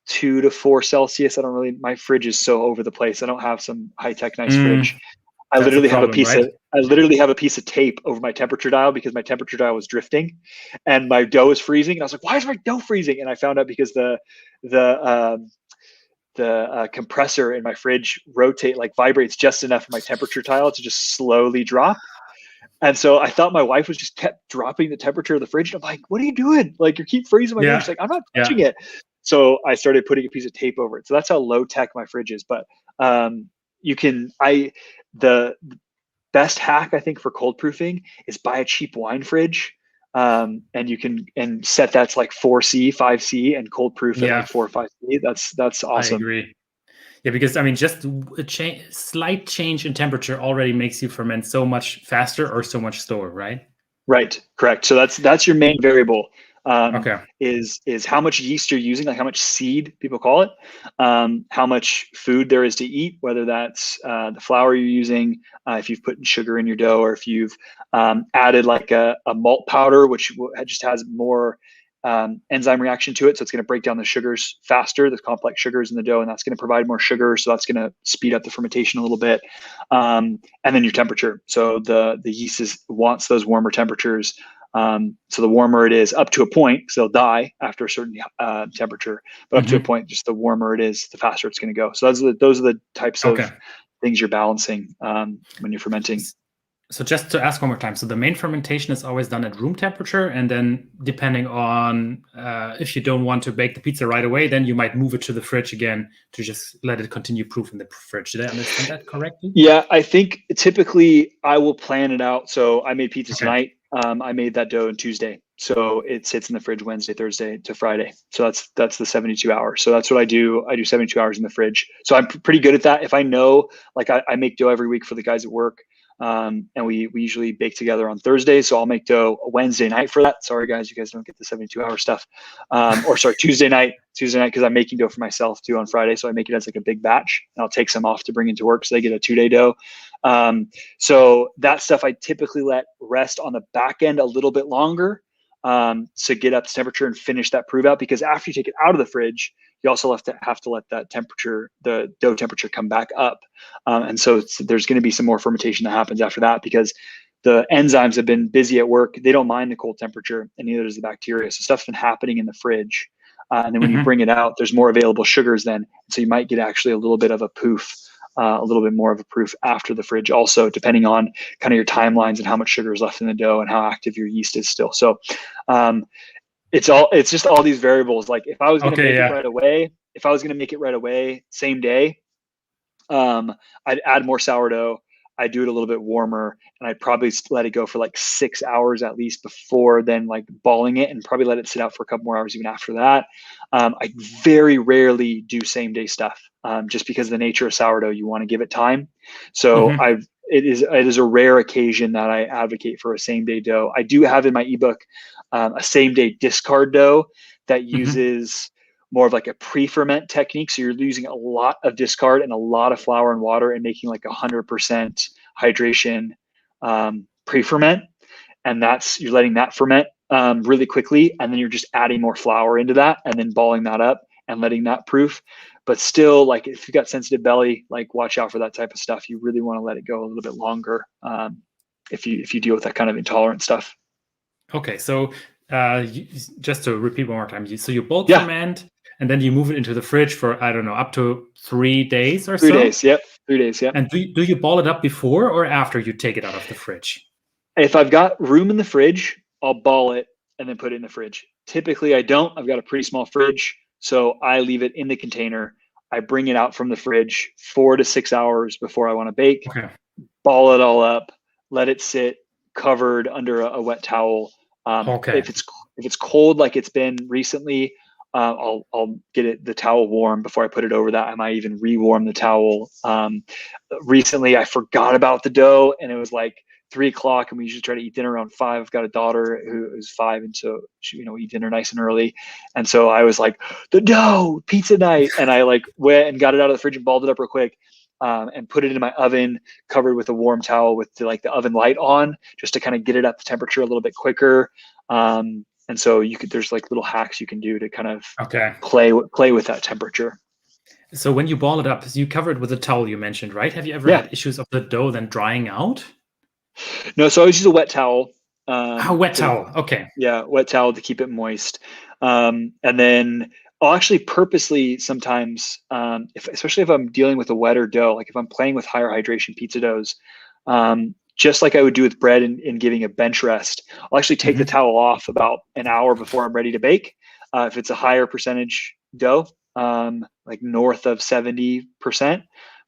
2 to 4 Celsius. My fridge is so over the place. I don't have some high-tech nice fridge. I literally have a piece of tape over my temperature dial because my temperature dial was drifting and my dough is freezing. And I was like, why is my dough freezing? And I found out because the compressor in my fridge vibrates just enough for my temperature dial to just slowly drop. And so I thought my wife was just kept dropping the temperature of the fridge. And I'm like, what are you doing? Like, you keep freezing my dough. She's like, I'm not touching it. So I started putting a piece of tape over it. So that's how low tech my fridge is. But the best hack, I think, for cold proofing is buy a cheap wine fridge. And you can set that's like 4C, 5C, and cold proof at like 4 or 5C. That's awesome. I agree. Yeah, because I mean, just a slight change in temperature already makes you ferment so much faster or so much slower, right? Right. Correct. So that's your main variable. Okay. Is how much yeast you're using, like how much seed people call it, how much food there is to eat, whether that's the flour you're using, if you've put sugar in your dough, or if you've added like a malt powder, which just has more enzyme reaction to it. So it's going to break down the sugars faster, the complex sugars in the dough, and that's going to provide more sugar. So that's going to speed up the fermentation a little bit. And then your temperature. So the yeast wants those warmer temperatures. So the warmer it is, up to a point, because they'll die after a certain temperature, but up to a point, just the warmer it is, the faster it's going to go. So those are the types of things you're balancing when you're fermenting. So just to ask one more time, so the main fermentation is always done at room temperature, and then depending on if you don't want to bake the pizza right away, then you might move it to the fridge again to just let it continue proof in the fridge. Did I understand that correctly? Yeah, I think typically I will plan it out. So I made pizza tonight. I made that dough on Tuesday, so it sits in the fridge Wednesday, Thursday to Friday. So that's the 72 hours. So that's what I do. I do 72 hours in the fridge. So I'm pretty good at that. If I know, like I make dough every week for the guys at work, and we usually bake together on Thursday. So I'll make dough a Wednesday night for that. Sorry guys, you guys don't get the 72-hour stuff. Or sorry, Tuesday night, because I'm making dough for myself too on Friday. So I make it as like a big batch, and I'll take some off to bring into work, so they get a 2-day dough. So that stuff I typically let rest on the back end a little bit longer to get up to temperature and finish that prove out, because after you take it out of the fridge, you also have to let that temperature, the dough temperature, come back up. And so there's going to be some more fermentation that happens after that, because the enzymes have been busy at work. They don't mind the cold temperature, and neither does the bacteria. So stuff's been happening in the fridge. And then when you bring it out, there's more available sugars then. So you might get actually a little bit of a poof, a little bit more of a proof after the fridge also, depending on kind of your timelines and how much sugar is left in the dough and how active your yeast is still. So it's just all these variables. Like if I was going to make it right away, same day, I'd add more sourdough. I'd do it a little bit warmer, and I'd probably let it go for like 6 hours at least before then like balling it, and probably let it sit out for a couple more hours even after that. I very rarely do same day stuff, just because of the nature of sourdough. You want to give it time. So it is a rare occasion that I advocate for a same day dough. I do have in my ebook a same day discard dough that uses more of like a pre-ferment technique. So you're using a lot of discard and a lot of flour and water and making like 100% hydration pre-ferment. And you're letting that ferment really quickly. And then you're just adding more flour into that and then balling that up and letting that proof. But still, like if you've got sensitive belly, like watch out for that type of stuff. You really want to let it go a little bit longer if you deal with that kind of intolerant stuff. Okay, so just to repeat one more time, so you bulk ferment, and then you move it into the fridge for, I don't know, up to 3 days or so? 3 days, yep. 3 days, yep. And do you ball it up before or after you take it out of the fridge? If I've got room in the fridge, I'll ball it and then put it in the fridge. Typically, I don't. I've got a pretty small fridge, so I leave it in the container. I bring it out from the fridge 4 to 6 hours before I want to bake, ball it all up, let it sit covered under a wet towel. If it's cold like it's been recently, I'll get the towel warm before I put it over that. I might even rewarm the towel. Recently, I forgot about the dough, and it was like 3:00, and we usually try to eat dinner around 5. I've got a daughter who is 5, and so she, eat dinner nice and early. And so I was like, the dough, pizza night, and I like went and got it out of the fridge and balled it up real quick, and put it in my oven, covered with a warm towel with the oven light on, just to kind of get it up to temperature a little bit quicker. And so there's like little hacks you can do to kind of play with that temperature. So when you ball it up, you cover it with a towel, you mentioned, right? Have you ever had issues of the dough then drying out? No, so I always use a wet towel. Wet towel. Okay. Yeah, wet towel to keep it moist. And then I'll actually purposely sometimes, especially if I'm dealing with a wetter dough, like if I'm playing with higher hydration pizza doughs, just like I would do with bread and giving a bench rest, I'll actually take the towel off about an hour before I'm ready to bake. If it's a higher percentage dough, like north of 70%,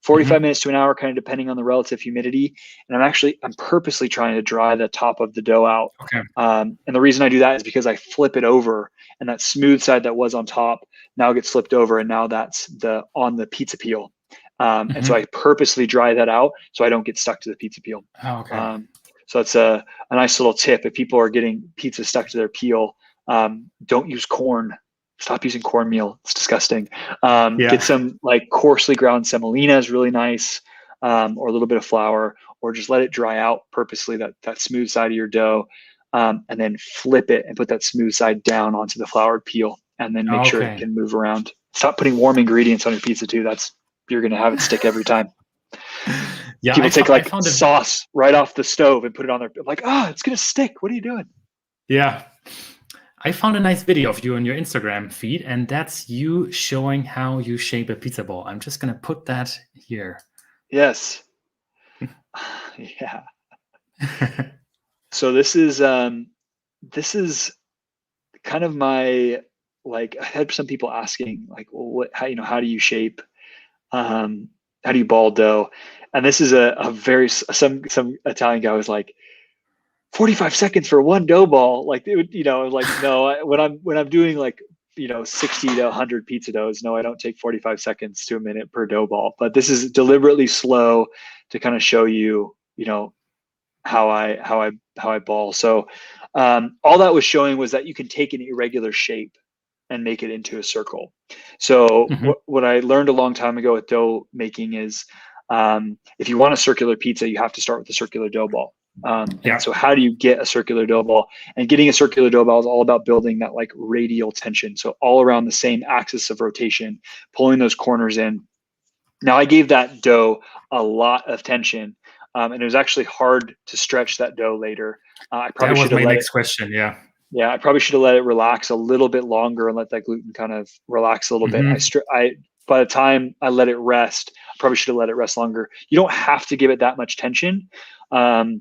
45 minutes to an hour, kind of depending on the relative humidity. And I'm purposely trying to dry the top of the dough out. Okay. And the reason I do that is because I flip it over, and that smooth side that was on top now gets flipped over, and now that's on the pizza peel. And so I purposely dry that out so I don't get stuck to the pizza peel. Oh, okay. So it's a nice little tip. If people are getting pizza stuck to their peel, don't use corn. Stop using cornmeal. It's disgusting. Get some like coarsely ground semolina is really nice, or a little bit of flour, or just let it dry out purposely, that smooth side of your dough, and then flip it and put that smooth side down onto the floured peel, and then make sure it can move around. Stop putting warm ingredients on your pizza too. You're going to have it stick every time. Yeah, people take sauce right off the stove and put it on their, like, it's going to stick. What are you doing? Yeah. I found a nice video of you on your Instagram feed, and that's you showing how you shape a pizza ball. I'm just going to put that here. Yes. Yeah. So this is kind of my, like, I had some people asking, like, well, how do you shape, how do you ball dough? And this is some Italian guy was like, 45 seconds for one dough ball. Like, it would, like, no, when I'm doing like, 60 to 100 pizza doughs, no, I don't take 45 seconds to a minute per dough ball. But this is deliberately slow to kind of show you, how I ball. So all that was showing was that you can take an irregular shape and make it into a circle. So what I learned a long time ago with dough making is, if you want a circular pizza, you have to start with a circular dough ball. And so how do you get a circular dough ball? And getting a circular dough ball is all about building that like radial tension. So all around the same axis of rotation, pulling those corners in. Now I gave that dough a lot of tension, and it was actually hard to stretch that dough later. I probably should have let next question. Yeah. Yeah, I probably should have let it relax a little bit longer and let that gluten kind of relax a little bit. By the time I let it rest, I probably should have let it rest longer. You don't have to give it that much tension. I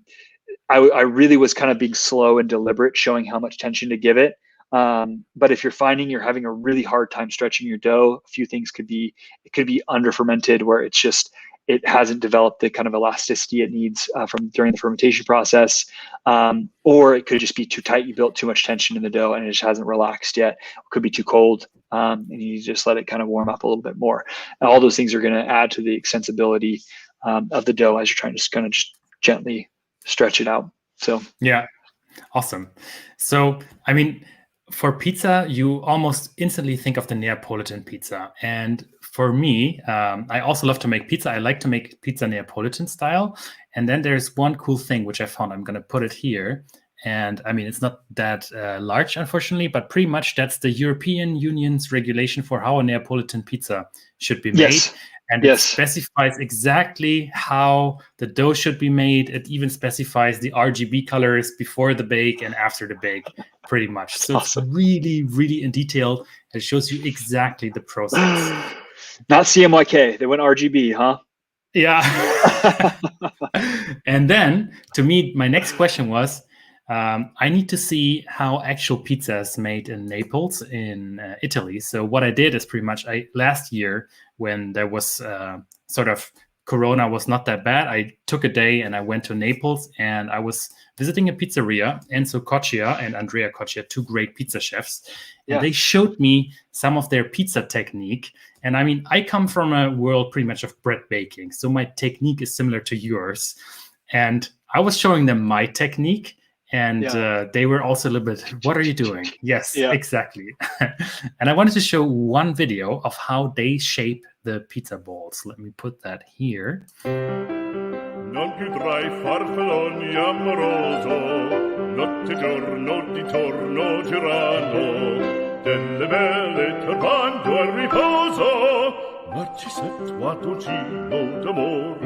really was kind of being slow and deliberate, showing how much tension to give it. But if you're finding you're having a really hard time stretching your dough, a few things could be under fermented, where it hasn't developed the kind of elasticity it needs from during the fermentation process, or it could just be too tight. You built too much tension in the dough and it just hasn't relaxed yet. It could be too cold, and you just let it kind of warm up a little bit more. And all those things are going to add to the extensibility of the dough as you're trying to just kind of just gently stretch it out. So yeah, awesome. So I mean, for pizza, you almost instantly think of the Neapolitan pizza. And for me, I also love to make pizza. I like to make pizza Neapolitan style. And then there's one cool thing which I found. I'm going to put it here. And I mean, it's not that large, unfortunately, but pretty much that's the European Union's regulation for how a Neapolitan pizza should be made. Yes. And it specifies exactly how the dough should be made. It even specifies the RGB colors before the bake and after the bake, pretty much. So awesome. It's really, really in detail. It shows you exactly the process. Not CMYK. They went RGB, huh? Yeah. And then, to me, my next question was, I need to see how actual pizza is made in Naples, in Italy. So what I did is pretty much last year, when there was sort of Corona was not that bad, I took a day and I went to Naples, and I was visiting a pizzeria. Enzo Coccia and Andrea Coccia, two great pizza chefs, and they showed me some of their pizza technique. And I mean, I come from a world pretty much of bread baking, so my technique is similar to yours. And I was showing them my technique, and they were also a little bit, what are you doing? Yes, exactly. And I wanted to show one video of how they shape the pizza balls. Let me put that here. Non più tra I farfalloni amoroso, notte giorno di torno girano, delle belle turbando al riposo, Narcisetto a dolcino d'amor,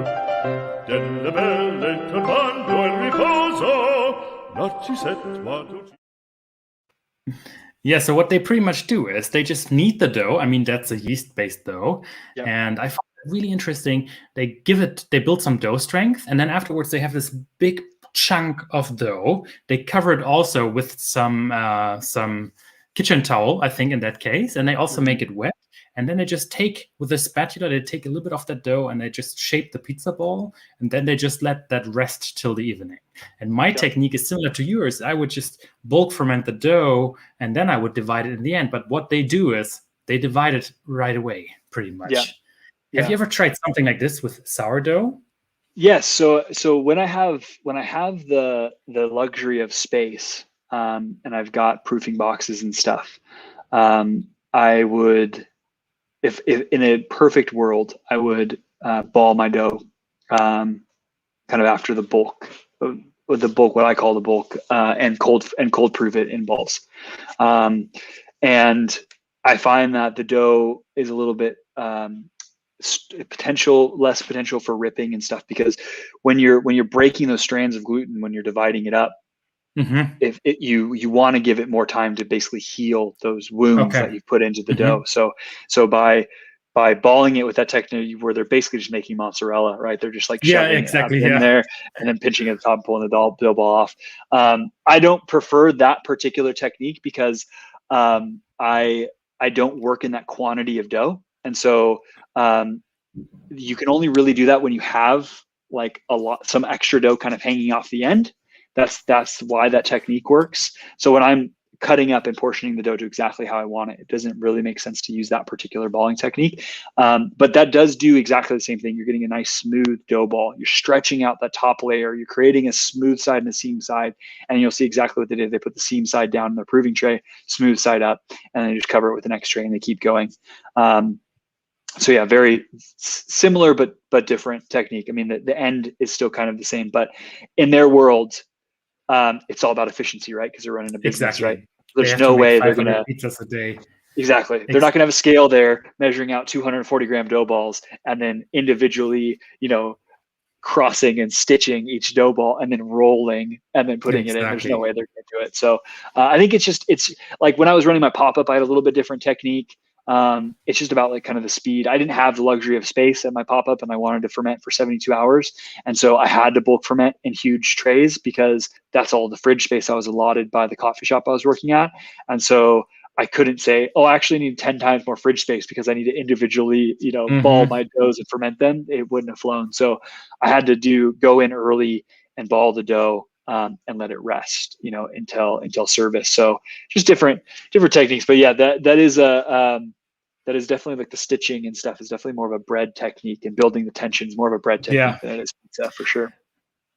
delle belle turbando al riposo, Narcisetto a dolcino. Yeah, so what they pretty much do is they just knead the dough. I mean, that's a yeast-based dough. Yep. And I found it really interesting. They build some dough strength, and then afterwards they have this big chunk of dough. They cover it also with some kitchen towel, I think in that case, and they also make it wet. And then they just take, with a spatula, they take a little bit of that dough and they just shape the pizza ball, and then they just let that rest till the evening. And my technique is similar to yours. I would just bulk ferment the dough and then I would divide it in the end. But what they do is they divide it right away, pretty much. Have you ever tried something like this with sourdough? Yes. So when I have the luxury of space, and I've got proofing boxes and stuff, I would, if in a perfect world, I would ball my dough kind of after the bulk, what I call the bulk, and cold proof it in balls. And I find that the dough is a little bit less potential for ripping and stuff, because when you're breaking those strands of gluten, when you're dividing it up, if you want to give it more time to basically heal those wounds that you've put into the dough. So by balling it with that technique where they're basically just making mozzarella, right? They're just like shoving it up in there and then pinching at the top, pulling the dough ball off. I don't prefer that particular technique because I don't work in that quantity of dough, and so you can only really do that when you have like some extra dough kind of hanging off the end. That's why that technique works. So when I'm cutting up and portioning the dough to exactly how I want it, it doesn't really make sense to use that particular balling technique. But that does do exactly the same thing. You're getting a nice smooth dough ball. You're stretching out that top layer. You're creating a smooth side and a seam side. And you'll see exactly what they did. They put the seam side down in their proving tray, smooth side up, and they just cover it with the next tray and they keep going. So yeah, very similar but different technique. I mean, the end is still kind of the same, but in their world, it's all about efficiency, right? Because they're running a business, right? There's no way they're gonna pizzas a day. Exactly. They're not gonna have a scale there measuring out 240 gram dough balls and then individually, crossing and stitching each dough ball and then rolling and then putting it in. There's no way they're gonna do it. So I think it's like when I was running my pop-up, I had a little bit different technique. It's just about like kind of the speed. I didn't have the luxury of space at my pop-up and I wanted to ferment for 72 hours. And so I had to bulk ferment in huge trays because that's all the fridge space I was allotted by the coffee shop I was working at. And so I couldn't say, I actually need 10 times more fridge space because I need to individually, ball my doughs and ferment them. It wouldn't have flown. So I had to go in early and ball the dough and let it rest, until service. So just different techniques. But yeah, that is definitely like the stitching and stuff is definitely more of a bread technique, and building the tensions more of a bread technique than it is pizza for sure.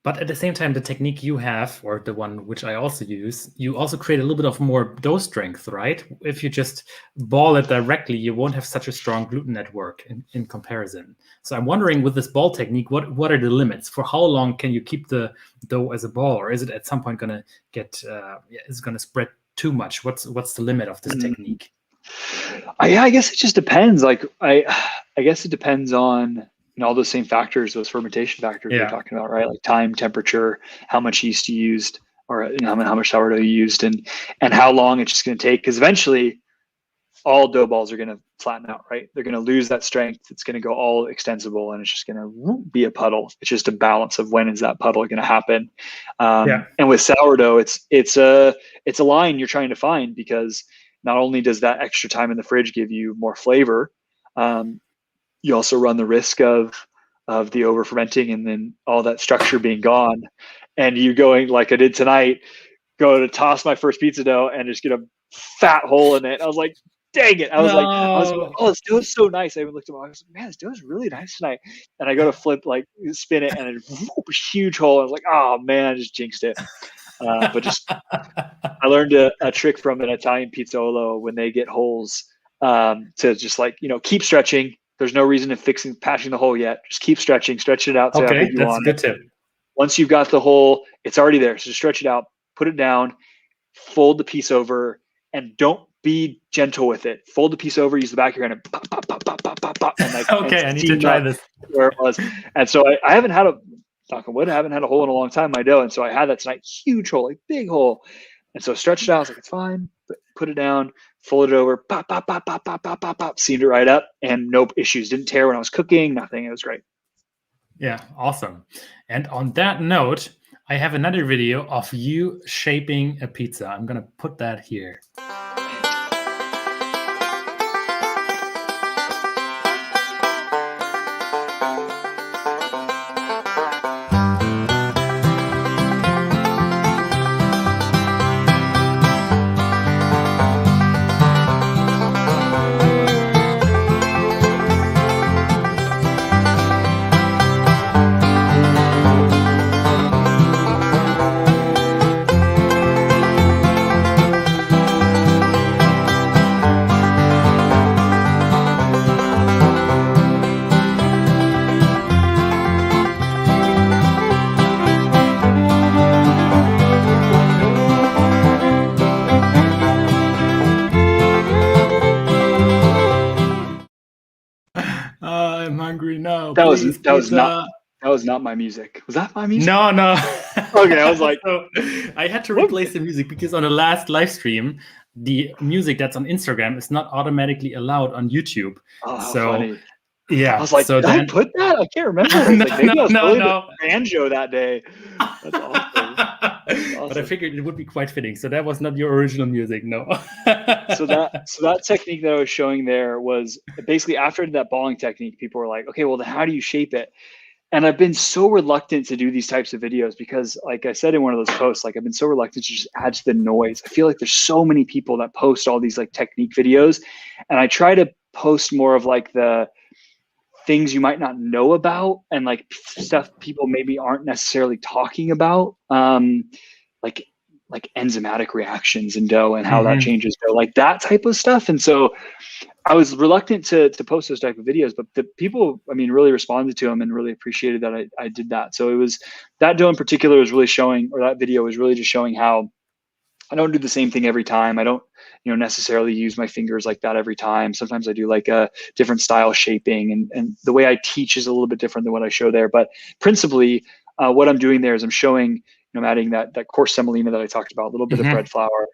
But at the same time, the technique you have, or the one which I also use, you also create a little bit of more dough strength, right? If you just ball it directly, you won't have such a strong gluten network in comparison. So I'm wondering, with this ball technique, what are the limits? For how long can you keep the dough as a ball, or is it at some point going to get, is it going to spread too much? What's the limit of this technique? I guess it just depends. Like I guess it depends on all those same factors, those fermentation factors we're talking about, right? Like time, temperature, how much yeast you used, or how much sourdough you used, and how long it's just going to take. Because eventually, all dough balls are going to flatten out, right? They're going to lose that strength. It's going to go all extensible, and it's just going to be a puddle. It's just a balance of when is that puddle going to happen. And with sourdough, it's a line you're trying to find, because not only does that extra time in the fridge give you more flavor, you also run the risk of the over fermenting and then all that structure being gone. And you going like I did tonight, go to toss my first pizza dough and just get a fat hole in it. I was like, dang it. I was like, oh, this dough is so nice. I even looked at it. I was like, man, this dough is really nice tonight. And I go to flip, like spin it, and it whoop, huge hole. I was like, oh man, I just jinxed it. But just, I learned a trick from an Italian pizzaiolo when they get holes, to just like, keep stretching. There's no reason to patching the hole yet. Just keep stretching, stretch it out. Okay, that's a good tip. Once you've got the hole, it's already there. So just stretch it out, put it down, fold the piece over, and don't be gentle with it. Fold the piece over, use the back of your hand, and pop, pop, pop, pop, pop, pop, pop. And like, okay, I need to try this. Where it was. And so I haven't had knock on wood, I haven't had a hole in a long time in my dough. And so I had that tonight, huge hole, like big hole. And so I stretched it out. I was like, it's fine. Put it down, fold it over, pop, pop, pop, pop, pop, pop, pop, pop. Seamed it right up, and no issues. Didn't tear when I was cooking. Nothing. It was great. Yeah, awesome. And on that note, I have another video of you shaping a pizza. I'm gonna put that here. I'm hungry now. That was not my music. Was that my music? No. Okay, I was like, so I had to replace the music because on the last live stream, the music that's on Instagram is not automatically allowed on YouTube. Oh, so funny. Yeah. I was like, so did I put that? I can't remember. I was like, maybe I was playing the banjo that day. That's awesome. But I figured it would be quite fitting. So that was not your original music, no. so that technique that I was showing there was basically after that balling technique, people were like, okay, well, then how do you shape it? And I've been so reluctant to do these types of videos because, like I said in one of those posts, like I've been so reluctant to just add to the noise. I feel like there's so many people that post all these like technique videos, and I try to post more of like the things you might not know about and like stuff people maybe aren't necessarily talking about, like enzymatic reactions in dough and how that changes dough, like that type of stuff. And so I was reluctant to post those type of videos, but the people, I mean, really responded to them and really appreciated that I did that. So it was that dough in particular was really showing, or that video was really just showing how I don't do the same thing every time. I don't, necessarily use my fingers like that every time. Sometimes I do like a different style shaping, and the way I teach is a little bit different than what I show there. But principally, what I'm doing there is I'm showing, I'm adding that coarse semolina that I talked about, a little bit of bread flour,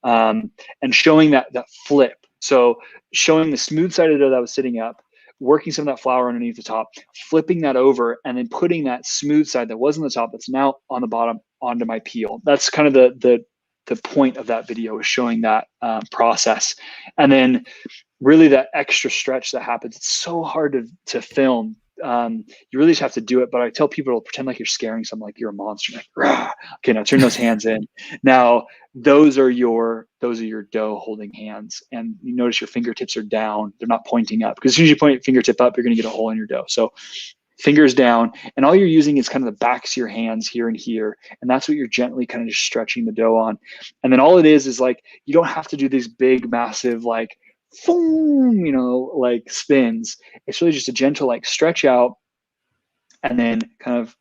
and showing that flip. So showing the smooth side of the dough that was sitting up, working some of that flour underneath the top, flipping that over, and then putting that smooth side that was on the top that's now on the bottom onto my peel. That's kind of the point of that video, is showing that process. And then really that extra stretch that happens. It's so hard to film. You really just have to do it. But I tell people to pretend like you're scaring someone, like you're a monster. Like, rah. Okay, now turn those hands in. Now those are your dough holding hands, and you notice your fingertips are down. They're not pointing up, because as soon as you point your fingertip up, you're going to get a hole in your dough. So fingers down, and all you're using is kind of the backs of your hands here and here, and that's what you're gently kind of just stretching the dough on. And then all it is like, you don't have to do these big, massive, like, boom, like spins. It's really just a gentle like stretch out, and then kind of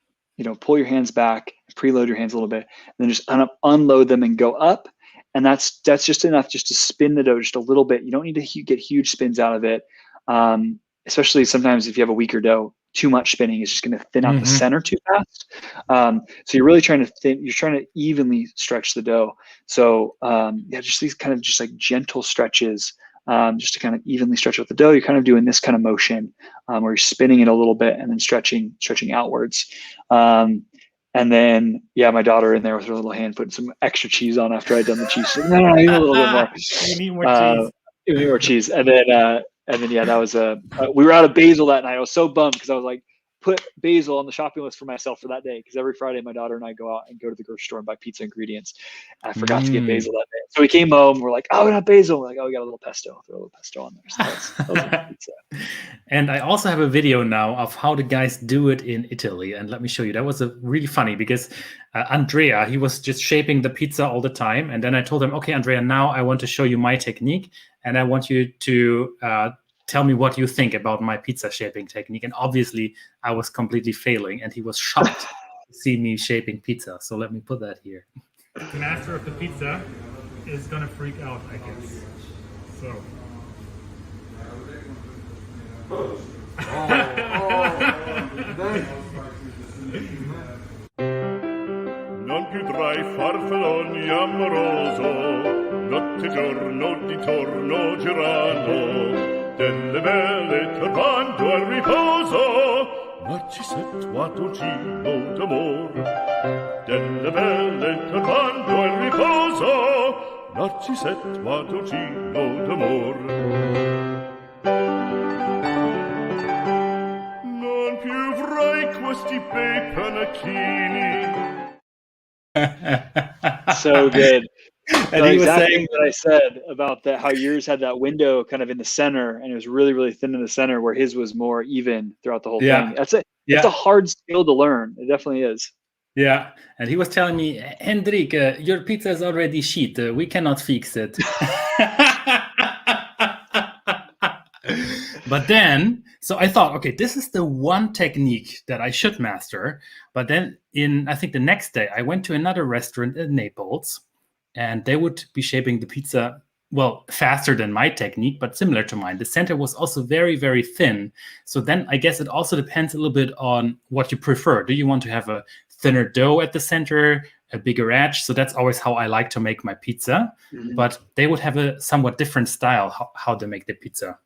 pull your hands back, preload your hands a little bit, and then just unload them and go up. And that's just enough just to spin the dough just a little bit. You don't need to get huge spins out of it, especially sometimes if you have a weaker dough. Too much spinning is just going to thin out the center too fast. So you're really trying to evenly stretch the dough. So just these kind of just like gentle stretches, just to kind of evenly stretch out the dough. You're kind of doing this kind of motion where you're spinning it a little bit and then stretching outwards. And then, my daughter in there with her little hand putting some extra cheese on after I'd done the cheese. No, I need a little bit more. You need more cheese. You need more cheese. And then, that was we were out of basil that night. I was so bummed because I was like put basil on the shopping list for myself for that day, because every Friday my daughter and I go out and go to the grocery store and buy pizza ingredients. And I forgot to get basil that day. So we came home, we're like, oh, we got basil. We're like, oh, we got a little pesto. Throw a little pesto on there. So that was my pizza. And I also have a video now of how the guys do it in Italy. And let me show you. That was really funny because Andrea, he was just shaping the pizza all the time. And then I told him, okay, Andrea, now I want to show you my technique. And I want you to tell me what you think about my pizza shaping technique. And obviously I was completely failing, and he was shocked to see me shaping pizza. So let me put that here. The master of the pizza is gonna freak out, I guess. So. Non più tra i farfalloni amoroso, notte giorno di torno girano, delle belle turbando al riposo, Narcisetto giro d'amor. Delle belle turbando al riposo, Narcisetto giro d'amor. Non più avrai questi bei panacchini. So good. And he was saying what I said about that, how yours had that window kind of in the center, and it was really, really thin in the center, where his was more even throughout the whole thing. It's a hard skill to learn. It definitely is. Yeah, and he was telling me, Hendrik, your pizza is already shit. We cannot fix it. But then, so I thought, okay, this is the one technique that I should master. But then I think the next day, I went to another restaurant in Naples, and they would be shaping the pizza, well, faster than my technique, but similar to mine. The center was also very, very thin. So then I guess it also depends a little bit on what you prefer. Do you want to have a thinner dough at the center, a bigger edge? So that's always how I like to make my pizza. Mm-hmm. But they would have a somewhat different style, how they make the pizza.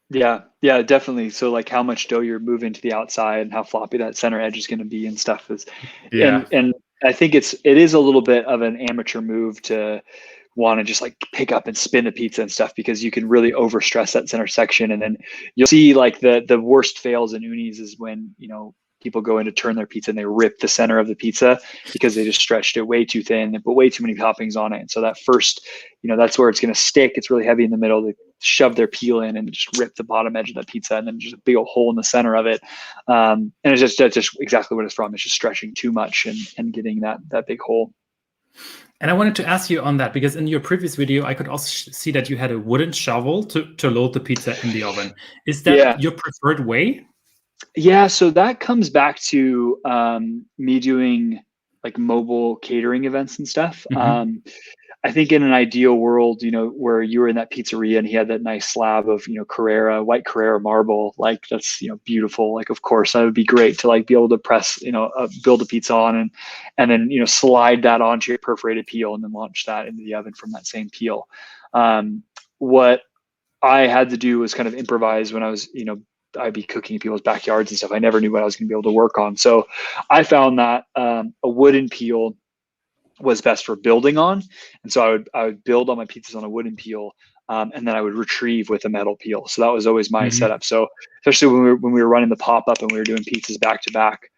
Yeah, definitely. So like how much dough you're moving to the outside and how floppy that center edge is going to be and stuff is. Yeah. And I think it is a little bit of an amateur move to want to just like pick up and spin the pizza and stuff, because you can really overstress that center section. And then you'll see like the worst fails in Unis is when, people go in to turn their pizza and they rip the center of the pizza because they just stretched it way too thin and put way too many toppings on it. And so that first, that's where it's going to stick. It's really heavy in the middle. They shove their peel in and just rip the bottom edge of the pizza, and then just a big old hole in the center of it. And it's just exactly what it's from. It's just stretching too much and getting that big hole. And I wanted to ask you on that, because in your previous video, I could also see that you had a wooden shovel to load the pizza in the oven. Is that your preferred way? Yeah, so that comes back to me doing like mobile catering events and stuff. Mm-hmm. I think in an ideal world, where you were in that pizzeria and he had that nice slab of, white Carrara marble, like that's, beautiful. Like, of course, that would be great to like be able to press, build a pizza on and then, slide that onto your perforated peel and then launch that into the oven from that same peel. What I had to do was kind of improvise when I was, I'd be cooking in people's backyards and stuff. I never knew what I was going to be able to work on. So I found that a wooden peel was best for building on. And so I would build all my pizzas on a wooden peel, and then I would retrieve with a metal peel. So that was always my setup. So especially when we were running the pop-up and we were doing pizzas back to back,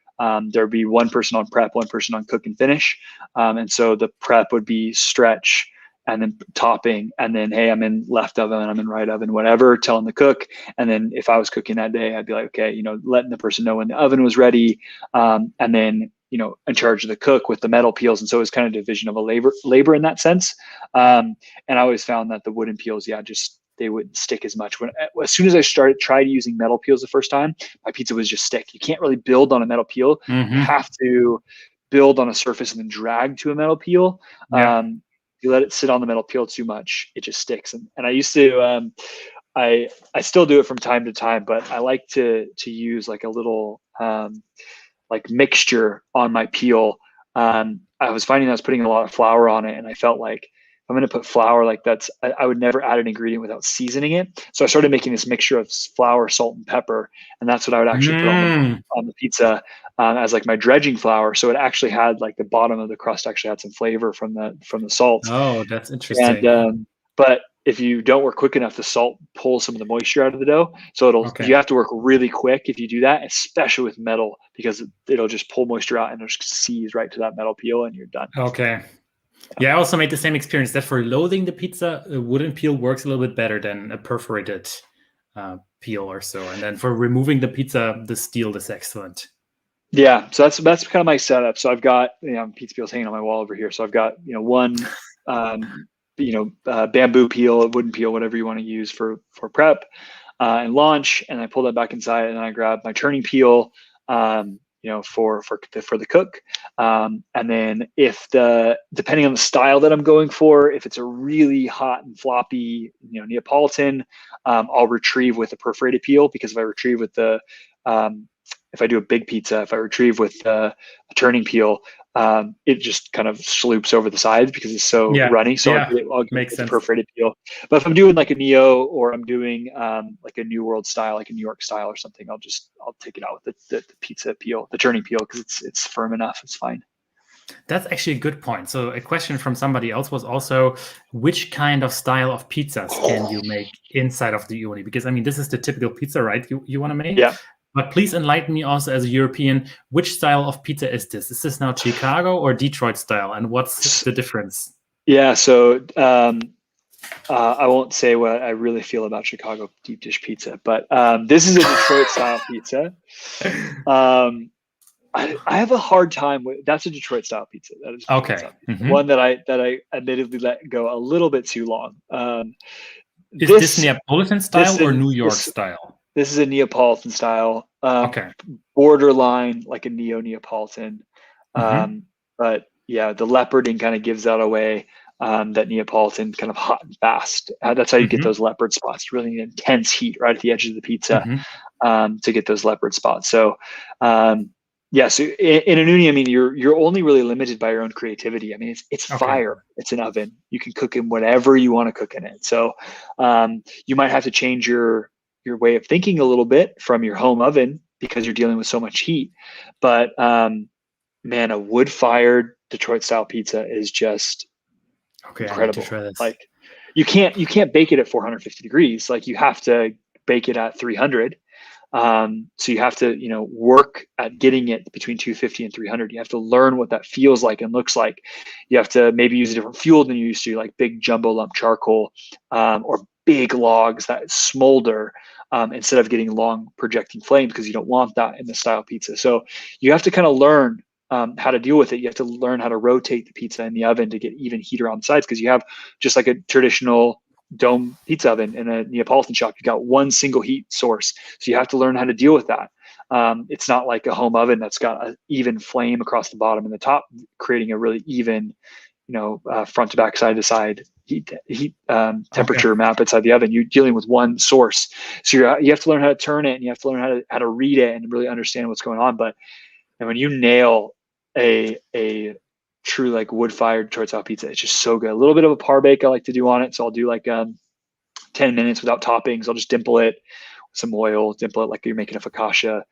there'd be one person on prep, one person on cook and finish. And so the prep would be stretch and then topping, and then, hey, I'm in left oven, I'm in right oven, whatever, telling the cook. And then if I was cooking that day, I'd be like, okay, letting the person know when the oven was ready. And then, in charge of the cook with the metal peels. And so it was kind of division of a labor in that sense. And I always found that the wooden peels, they wouldn't stick as much. As soon as I tried using metal peels the first time, my pizza was just stick. You can't really build on a metal peel. Mm-hmm. You have to build on a surface and then drag to a metal peel. Yeah. If you let it sit on the metal peel too much, it just sticks. And I used to, I still do it from time to time, but I like to use like a little like mixture on my peel. I was finding I was putting a lot of flour on it, and I felt like if I'm going to put flour, like I would never add an ingredient without seasoning it. So I started making this mixture of flour, salt, and pepper, and that's what I would actually put on the pizza as like my dredging flour. So it actually had like the bottom of the crust actually had some flavor from the salt. Oh, that's interesting. And but if you don't work quick enough, the salt pulls some of the moisture out of the dough. So you have to work really quick if you do that, especially with metal, because it'll just pull moisture out and it'll just seize right to that metal peel and you're done. Okay. Yeah, I also made the same experience that for loading the pizza, a wooden peel works a little bit better than a perforated peel or so. And then for removing the pizza, the steel is excellent. Yeah, so that's kind of my setup. So I've got pizza peels hanging on my wall over here. So I've got one bamboo peel, wooden peel, whatever you want to use for prep and launch, and I pull that back inside, and I grab my turning peel, for the cook, and then depending on the style that I'm going for, if it's a really hot and floppy, Neapolitan, I'll retrieve with a perforated peel, because if I retrieve with if I do a big pizza, if I retrieve with a turning peel, it just kind of sloops over the sides because it's so runny. So I'll get the perforated peel. But if I'm doing like a Neo, or I'm doing like a New World style, like a New York style or something, I'll take it out with the pizza peel, the turning peel, because it's firm enough. It's fine. That's actually a good point. So a question from somebody else was also, which kind of style of pizzas can you make inside of the Uni? Because I mean, this is the typical pizza, right? You want to make? Yeah. But please enlighten me also as a European, which style of pizza is this? Is this now Chicago or Detroit style? And what's the difference? Yeah, so I won't say what I really feel about Chicago deep dish pizza, but this is a Detroit style pizza. I have a hard time with, that's a Detroit style pizza. That is okay. Mm-hmm. One that I admittedly let go a little bit too long. Is this Neapolitan style or New York style? This is a Neapolitan style, okay, borderline like a Neapolitan. But yeah, the leoparding kind of gives that away. That Neapolitan kind of hot and fast. That's how you get those leopard spots. Really intense heat right at the edge of the pizza to get those leopard spots. So so in an Uni, I mean, you're only really limited by your own creativity. I mean, it's fire. It's an oven. You can cook in whatever you want to cook in it. So you might have to change your way of thinking a little bit from your home oven because you're dealing with so much heat. But man, a wood-fired Detroit style pizza is just incredible. Like you can't bake it at 450 degrees. Like you have to bake it at 300. So you have to, work at getting it between 250 and 300. You have to learn what that feels like and looks like. You have to maybe use a different fuel than you used to, like big jumbo lump charcoal, or big logs that smolder, instead of getting long projecting flames, because you don't want that in the style pizza. So you have to kind of learn how to deal with it. You have to learn how to rotate the pizza in the oven to get even heat around the sides, because you have just like a traditional dome pizza oven in a Neapolitan shop. You got one single heat source, so you have to learn how to deal with that. It's not like a home oven that's got an even flame across the bottom and the top, creating a really even, front to back, side to side heat temperature map inside the oven. You're dealing with one source, so you have to learn how to turn it, and you have to learn how to read it and really understand what's going on. And when you nail a true like wood-fired Detroit style pizza, it's just so good. A little bit of a par bake I like to do on it, so I'll do like 10 minutes without toppings. I'll just dimple it with some oil, dimple it like you're making a focaccia,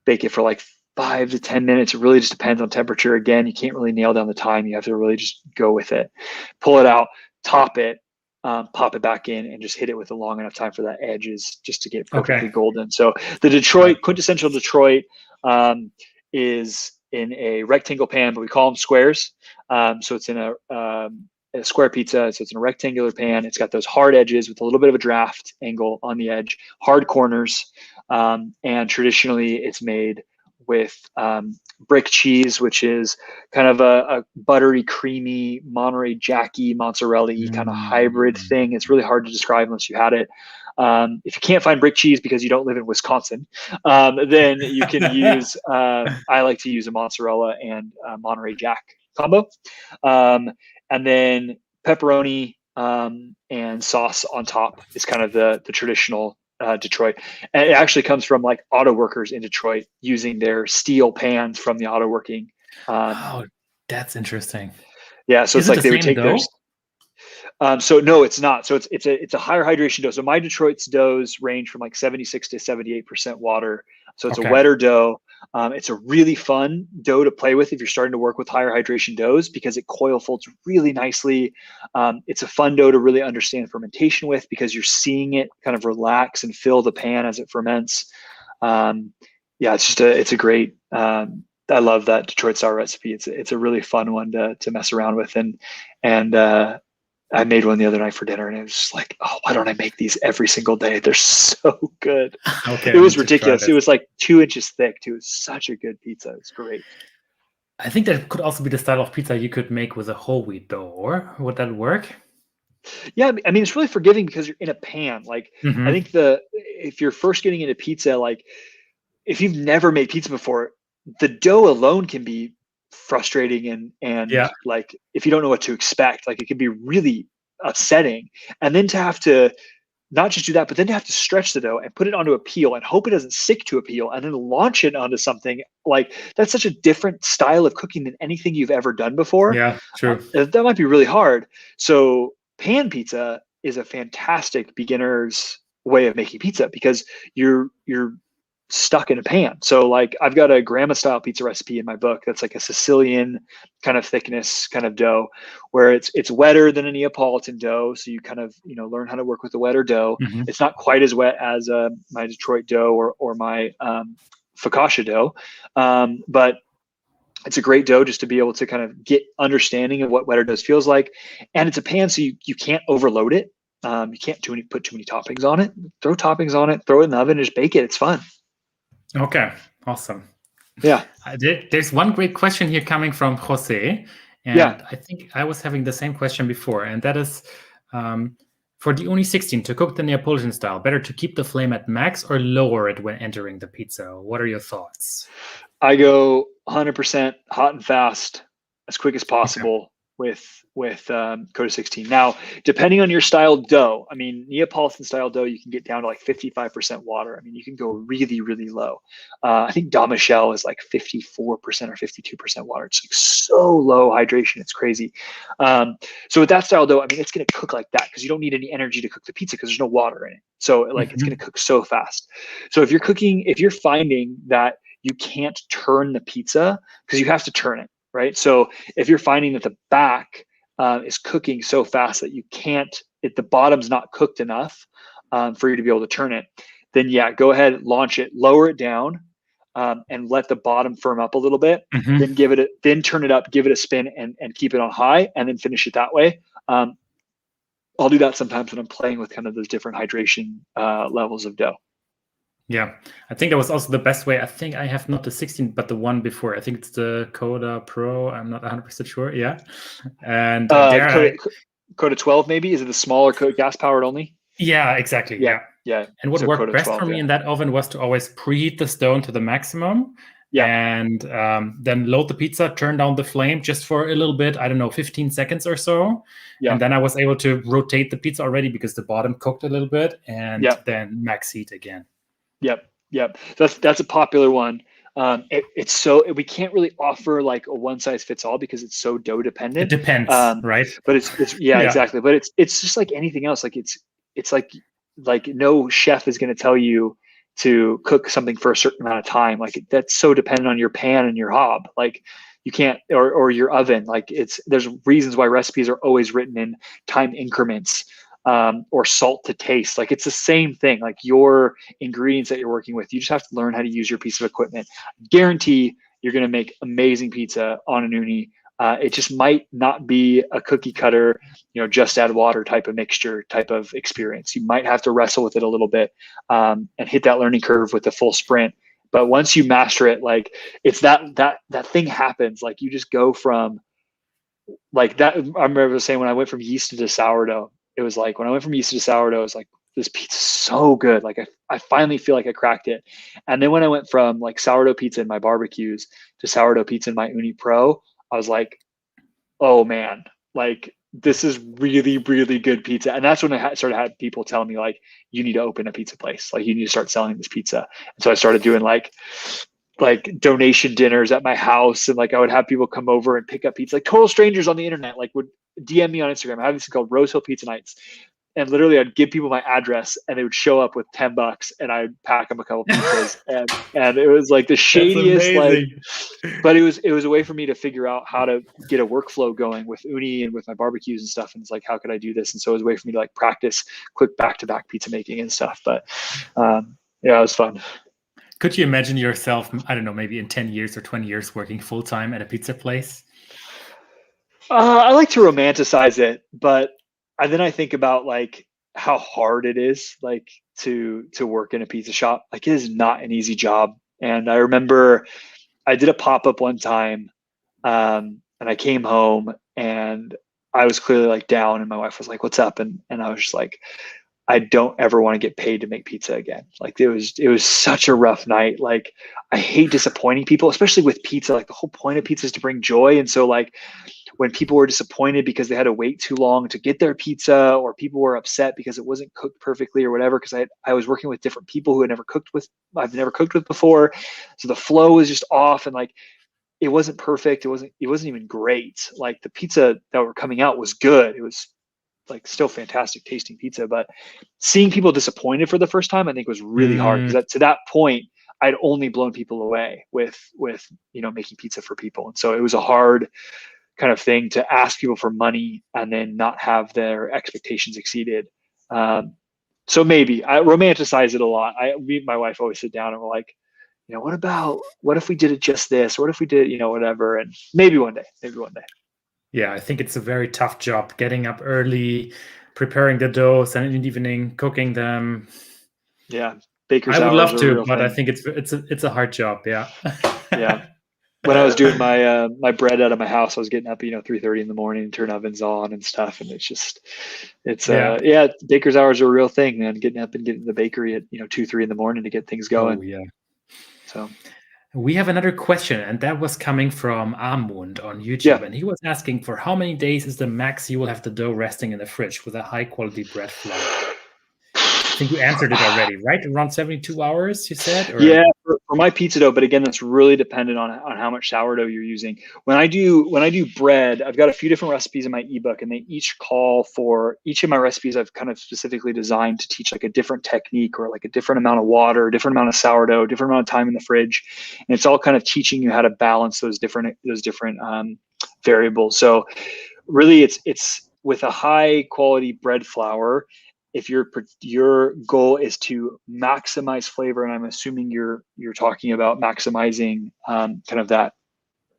bake it for like 5 to 10 minutes. It really just depends on temperature. Again, you can't really nail down the time. You have to really just go with it. Pull it out, top it, pop it back in, and just hit it with a long enough time for that edges just to get perfectly golden. So the Detroit, quintessential Detroit, is in a rectangle pan, but we call them squares. So it's in a square pizza. So it's in a rectangular pan. It's got those hard edges with a little bit of a draft angle on the edge, hard corners. And traditionally it's made with brick cheese, which is kind of a buttery, creamy, Monterey Jacky, mozzarella-y kind of hybrid thing. It's really hard to describe unless you had it. If you can't find brick cheese because you don't live in Wisconsin, then you can use, I like to use a mozzarella and Monterey Jack combo. And then pepperoni and sauce on top is kind of the traditional Detroit. And it actually comes from like auto workers in Detroit using their steel pans from the auto working. Oh, that's interesting. Yeah, so it's like they would take theirs. So no, it's not. So it's a higher hydration dough. So my Detroit's doughs range from like 76 to 78% water. So it's a wetter dough. It's a really fun dough to play with if you're starting to work with higher hydration doughs because it coil folds really nicely. It's a fun dough to really understand fermentation with because you're seeing it kind of relax and fill the pan as it ferments. It's a great. I love that Detroit style recipe. It's a really fun one to mess around with, and I made one the other night for dinner, and it was just like, oh, why don't I make these every single day? They're so good. Okay, it was ridiculous. It was like 2 inches thick too. It was such a good pizza. It's great. I think that could also be the style of pizza you could make with a whole wheat dough, or would that work? Yeah, I mean, it's really forgiving because you're in a pan. Like, I think if you're first getting into pizza, like if you've never made pizza before, the dough alone can be frustrating and like if you don't know what to expect, like it can be really upsetting. And then to have to not just do that, but then to have to stretch the dough and put it onto a peel and hope it doesn't stick to a peel and then launch it onto something, like that's such a different style of cooking than anything you've ever done before. Yeah, true. That might be really hard. So pan pizza is a fantastic beginner's way of making pizza because you're stuck in a pan. So like I've got a grandma style pizza recipe in my book that's like a Sicilian kind of thickness kind of dough where it's wetter than a Neapolitan dough. So you kind of, learn how to work with the wetter dough. It's not quite as wet as my Detroit dough or my focaccia dough. But it's a great dough just to be able to kind of get understanding of what wetter dough feels like. And it's a pan, so you can't overload it. You can't put too many toppings on it. Throw toppings on it, throw it in the oven, and just bake it. It's fun. Okay, awesome. Yeah. There's one great question here coming from Jose. And I think I was having the same question before. And that is, for the Uni 16, to cook the Neapolitan style, better to keep the flame at max or lower it when entering the pizza? What are your thoughts? I go 100% hot and fast as quick as possible with Coda 16. Now, depending on your style dough, I mean, Neapolitan style dough, you can get down to like 55% water. I mean, you can go really, really low. I think Damichelle is like 54% or 52% water. It's like so low hydration. It's crazy. So with that style dough, I mean, it's going to cook like that because you don't need any energy to cook the pizza because there's no water in it. So like it's going to cook so fast. So if you're finding that you can't turn the pizza because you have to turn it, right? So if you're finding that the back is cooking so fast that you can't, if the bottom's not cooked enough for you to be able to turn it, then go ahead, launch it, lower it down, and let the bottom firm up a little bit. Then turn it up, give it a spin, and keep it on high, and then finish it that way. I'll do that sometimes when I'm playing with kind of those different hydration levels of dough. Yeah, I think that was also the best way. I think I have not the 16, but the one before. I think it's the Coda Pro. I'm not 100% sure. Yeah. And Coda 12 maybe? Is it the smaller gas powered only? Yeah, exactly. Yeah. And what worked best for me in that oven was to always preheat the stone to the maximum. And then load the pizza, turn down the flame just for a little bit, I don't know, 15 seconds or so. And then I was able to rotate the pizza already because the bottom cooked a little bit, and then max heat again. Yep. That's a popular one. It's so we can't really offer like a one size fits all because it's so dough dependent. It depends, right? But it's exactly. But it's just like anything else. Like it's like no chef is going to tell you to cook something for a certain amount of time. Like that's so dependent on your pan and your hob. Like you can't, or your oven. Like there's reasons why recipes are always written in time increments. Or salt to taste. Like it's the same thing. Like your ingredients that you're working with, you just have to learn how to use your piece of equipment. Guarantee you're going to make amazing pizza on an Uni. It just might not be a cookie cutter, just add water type of mixture type of experience. You might have to wrestle with it a little bit and hit that learning curve with the full sprint. But once you master it, like it's that thing happens. Like you just go from like that. I remember saying when I went from yeast to sourdough, it was like when I went from yeast to sourdough, it was like, this pizza's so good. Like I finally feel like I cracked it. And then when I went from like sourdough pizza in my barbecues to sourdough pizza in my Uni Pro, I was like, oh man, like this is really, really good pizza. And that's when I started having people telling me like, you need to open a pizza place. Like you need to start selling this pizza. And so I started doing like donation dinners at my house. And like, I would have people come over and pick up pizza, like total strangers on the internet, like would DM me on Instagram. I have this thing called Rose Hill Pizza Nights. and literally I'd give people my address and they would show up with $10 and I'd pack them a couple pizzas and it was like the shadiest, like, but it was a way for me to figure out how to get a workflow going with Uni and with my barbecues and stuff. And it's like, how could I do this? And so it was a way for me to like practice quick back-to-back pizza making and stuff. But yeah, it was fun. Could you imagine yourself, I don't know, maybe in 10 years or 20 years working full-time at a pizza place? I like to romanticize it, but then I think about like how hard it is, like to work in a pizza shop. Like it is not an easy job. And I remember I did a pop-up one time, and I came home and I was clearly like down, and my wife was like, "What's up?" And I was just like, I don't ever want to get paid to make pizza again. Like it was such a rough night. Like I hate disappointing people, especially with pizza. Like the whole point of pizza is to bring joy. And so like when people were disappointed because they had to wait too long to get their pizza, or people were upset because it wasn't cooked perfectly or whatever, because I was working with different people who I've never cooked with before. So the flow was just off, and like it wasn't perfect. It wasn't even great. Like the pizza that were coming out was good. It was like still fantastic tasting pizza, but seeing people disappointed for the first time, I think was really hard, because to that point I'd only blown people away with making pizza for people. And so it was a hard kind of thing to ask people for money and then not have their expectations exceeded. So maybe I romanticize it a lot. Me and my wife always sit down and we're like, what if we did it just this? What if we did, whatever? And maybe one day. Yeah, I think it's a very tough job, getting up early, preparing the doughs, and in the evening cooking them. Yeah, baker's I would hours love to, but thing. I think it's a hard job. Yeah. Yeah. When I was doing my my bread out of my house, I was getting up 3:30 in the morning, turn ovens on and stuff, and baker's hours are a real thing, man. Getting up and getting to the bakery at 2-3 in the morning to get things going. Oh yeah. So. We have another question, and that was coming from Amund on YouTube, and he was asking, for how many days is the max you will have the dough resting in the fridge with a high-quality bread flour? I think you answered it already, right? Around 72 hours, you said? Or? Yeah, for my pizza dough, but again, that's really dependent on how much sourdough you're using. When I do bread, I've got a few different recipes in my ebook, and they each call for, each of my recipes I've kind of specifically designed to teach like a different technique, or like a different amount of water, different amount of sourdough, different amount of time in the fridge. And it's all kind of teaching you how to balance those different variables. So really it's with a high quality bread flour. If your goal is to maximize flavor, and I'm assuming you're talking about maximizing kind of that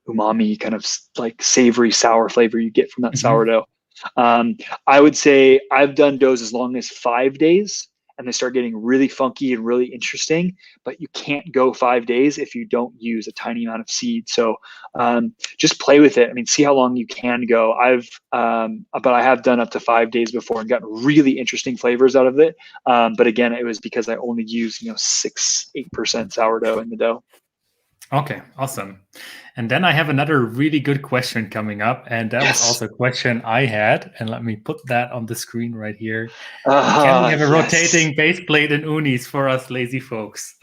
umami, kind of like savory sour flavor you get from that sourdough, I would say I've done doughs as long as 5 days, and they start getting really funky and really interesting. But you can't go 5 days if you don't use a tiny amount of seed. So just play with it. I mean, see how long you can go. But I have done up to 5 days before and gotten really interesting flavors out of it. But again, it was because I only used 6-8% sourdough in the dough. Okay, awesome. And then I have another really good question coming up, and that was also a question I had. And let me put that on the screen right here. Can we have a rotating base plate in Unis for us lazy folks?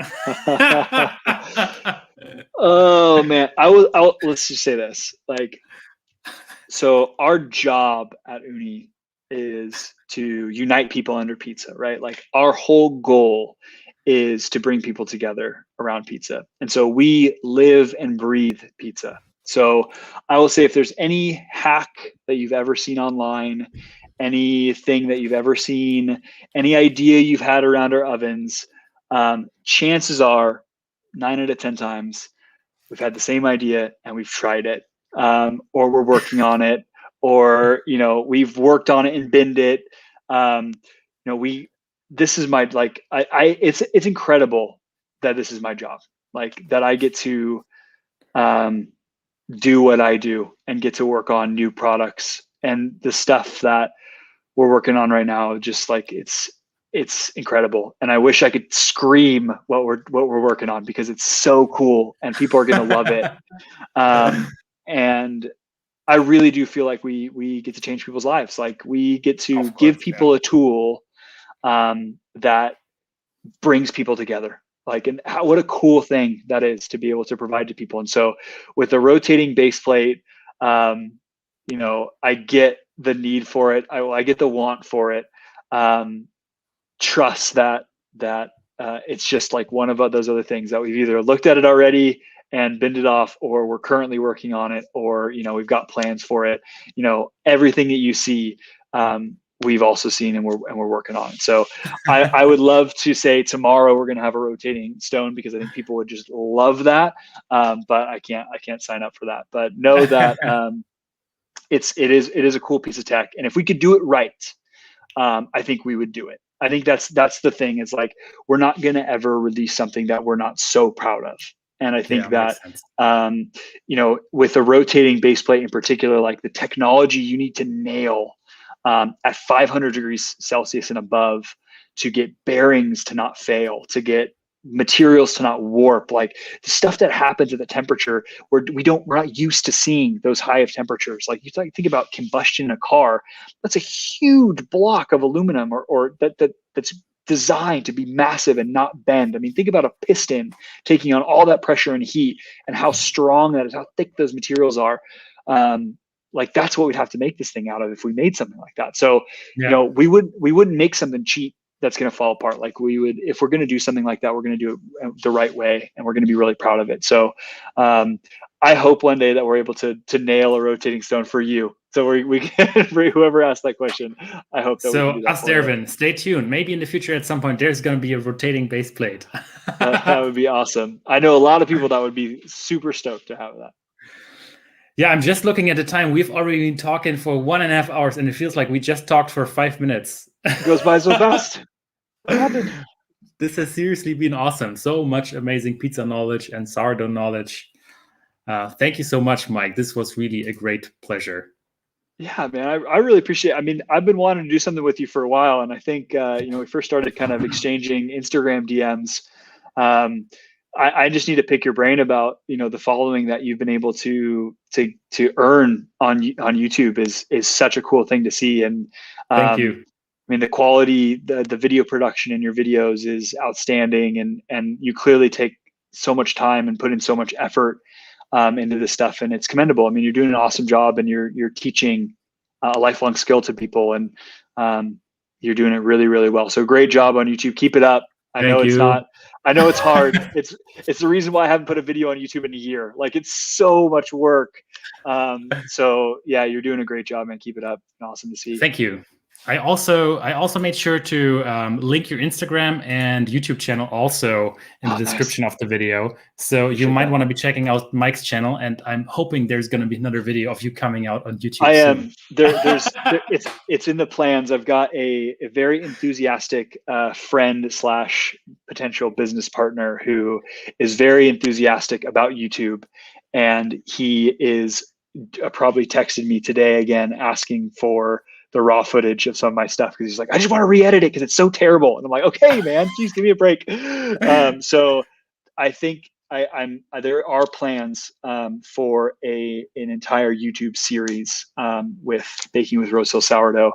Oh man, let's just say this. Like, so our job at Uni is to unite people under pizza, right? Like our whole goal is to bring people together around pizza. And so we live and breathe pizza. So I will say, if there's any hack that you've ever seen online, anything that you've ever seen, any idea you've had around our ovens, chances are 9 out of 10 times we've had the same idea and we've tried it, or we're working on it, or we've worked on it and binned it. This is my, like, it's incredible that this is my job, like that I get to do what I do and get to work on new products, and the stuff that we're working on right now, just like it's incredible. And I wish I could scream what we're working on, because it's so cool and people are going to love it. And I really do feel like we get to change people's lives. Like we get to give people a tool that brings people together. Like, and what a cool thing that is to be able to provide to people. And so with the rotating base plate, I get the need for it. I get the want for it. trust that it's just like one of those other things that we've either looked at it already and binned it off, or we're currently working on it, or we've got plans for it. Everything that you see, we've also seen, and we're working on it. So I would love to say tomorrow we're going to have a rotating stone, because I think people would just love that. But I can't sign up for that. But know that it is a cool piece of tech, and if we could do it right, I think we would do it. I think that's the thing. Is like, we're not going to ever release something that we're not so proud of. And I think that, with a rotating base plate in particular, like the technology you need to nail at 500 degrees Celsius and above to get bearings to not fail, to get materials to not warp, like the stuff that happens at the temperature where we're not used to seeing those high of temperatures. Like, you think about combustion in a car, that's a huge block of aluminum or that's designed to be massive and not bend. I mean, think about a piston taking on all that pressure and heat, and how strong that is, how thick those materials are. Like, that's what we'd have to make this thing out of if we made something like that. So, we wouldn't make something cheap that's going to fall apart. Like, we would, if we're going to do something like that, we're going to do it the right way, and we're going to be really proud of it. So, I hope one day that we're able to nail a rotating stone for you. So we can, for whoever asked that question, I hope that we can do that. So, Dervin, stay tuned. Maybe in the future at some point, there's going to be a rotating base plate. That would be awesome. I know a lot of people that would be super stoked to have that. Yeah, I'm just looking at the time. We've already been talking for 1.5 hours, and it feels like we just talked for 5 minutes. It goes by so fast. What happened? This has seriously been awesome. So much amazing pizza knowledge and sourdough knowledge. Thank you so much, Mike. This was really a great pleasure. Yeah, man, I really appreciate it. I mean, I've been wanting to do something with you for a while, and I think we first started kind of exchanging Instagram DMs. I just need to pick your brain about the following that you've been able to earn on YouTube is such a cool thing to see. And thank you. I mean, the quality, the video production in your videos is outstanding, and you clearly take so much time and put in so much effort into this stuff, and it's commendable. I mean, you're doing an awesome job, and you're teaching a lifelong skill to people, and you're doing it really, really well. So great job on YouTube. Keep it up. I know it's hard. It's the reason why I haven't put a video on YouTube in a year. Like, it's so much work. So yeah, you're doing a great job, man. Keep it up. Awesome to see. Thank you. I also made sure to link your Instagram and YouTube channel also in the description of the video. So you might want to be checking out Mike's channel, and I'm hoping there's going to be another video of you coming out on YouTube. I am. It's in the plans. I've got a very enthusiastic friend / potential business partner who is very enthusiastic about YouTube, and he is probably texted me today again asking for the raw footage of some of my stuff, because he's like, I just want to re-edit it because it's so terrible. And I'm like, okay, man, geez, give me a break. So I think there are plans for an entire YouTube series with Baking with Rose Hill Sourdough,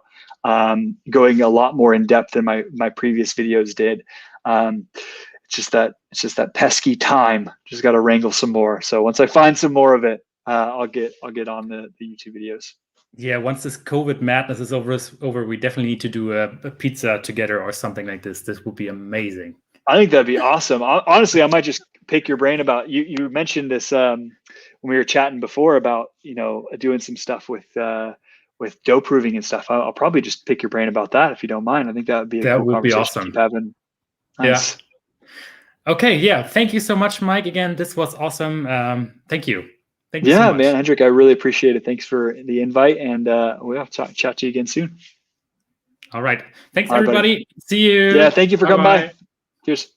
going a lot more in depth than my previous videos did. It's just that pesky time. Just got to wrangle some more. So once I find some more of it, I'll get on the YouTube videos. Yeah, once this COVID madness is over, we definitely need to do a pizza together or something like this. This would be amazing. I think that'd be awesome. Honestly, I might just pick your brain about you mentioned this when we were chatting before about doing some stuff with dough proving and stuff. I'll probably just pick your brain about that if you don't mind. I think that would be a cool conversation awesome. To keep having. Nice. Yeah. Okay. Yeah. Thank you so much, Mike. Again, this was awesome. Thank you. Thank you so much. Man, Hendrik, I really appreciate it. Thanks for the invite, and we'll have to chat to you again soon. All right. Thanks, everybody. Buddy. See you. Yeah, thank you for coming by. Cheers.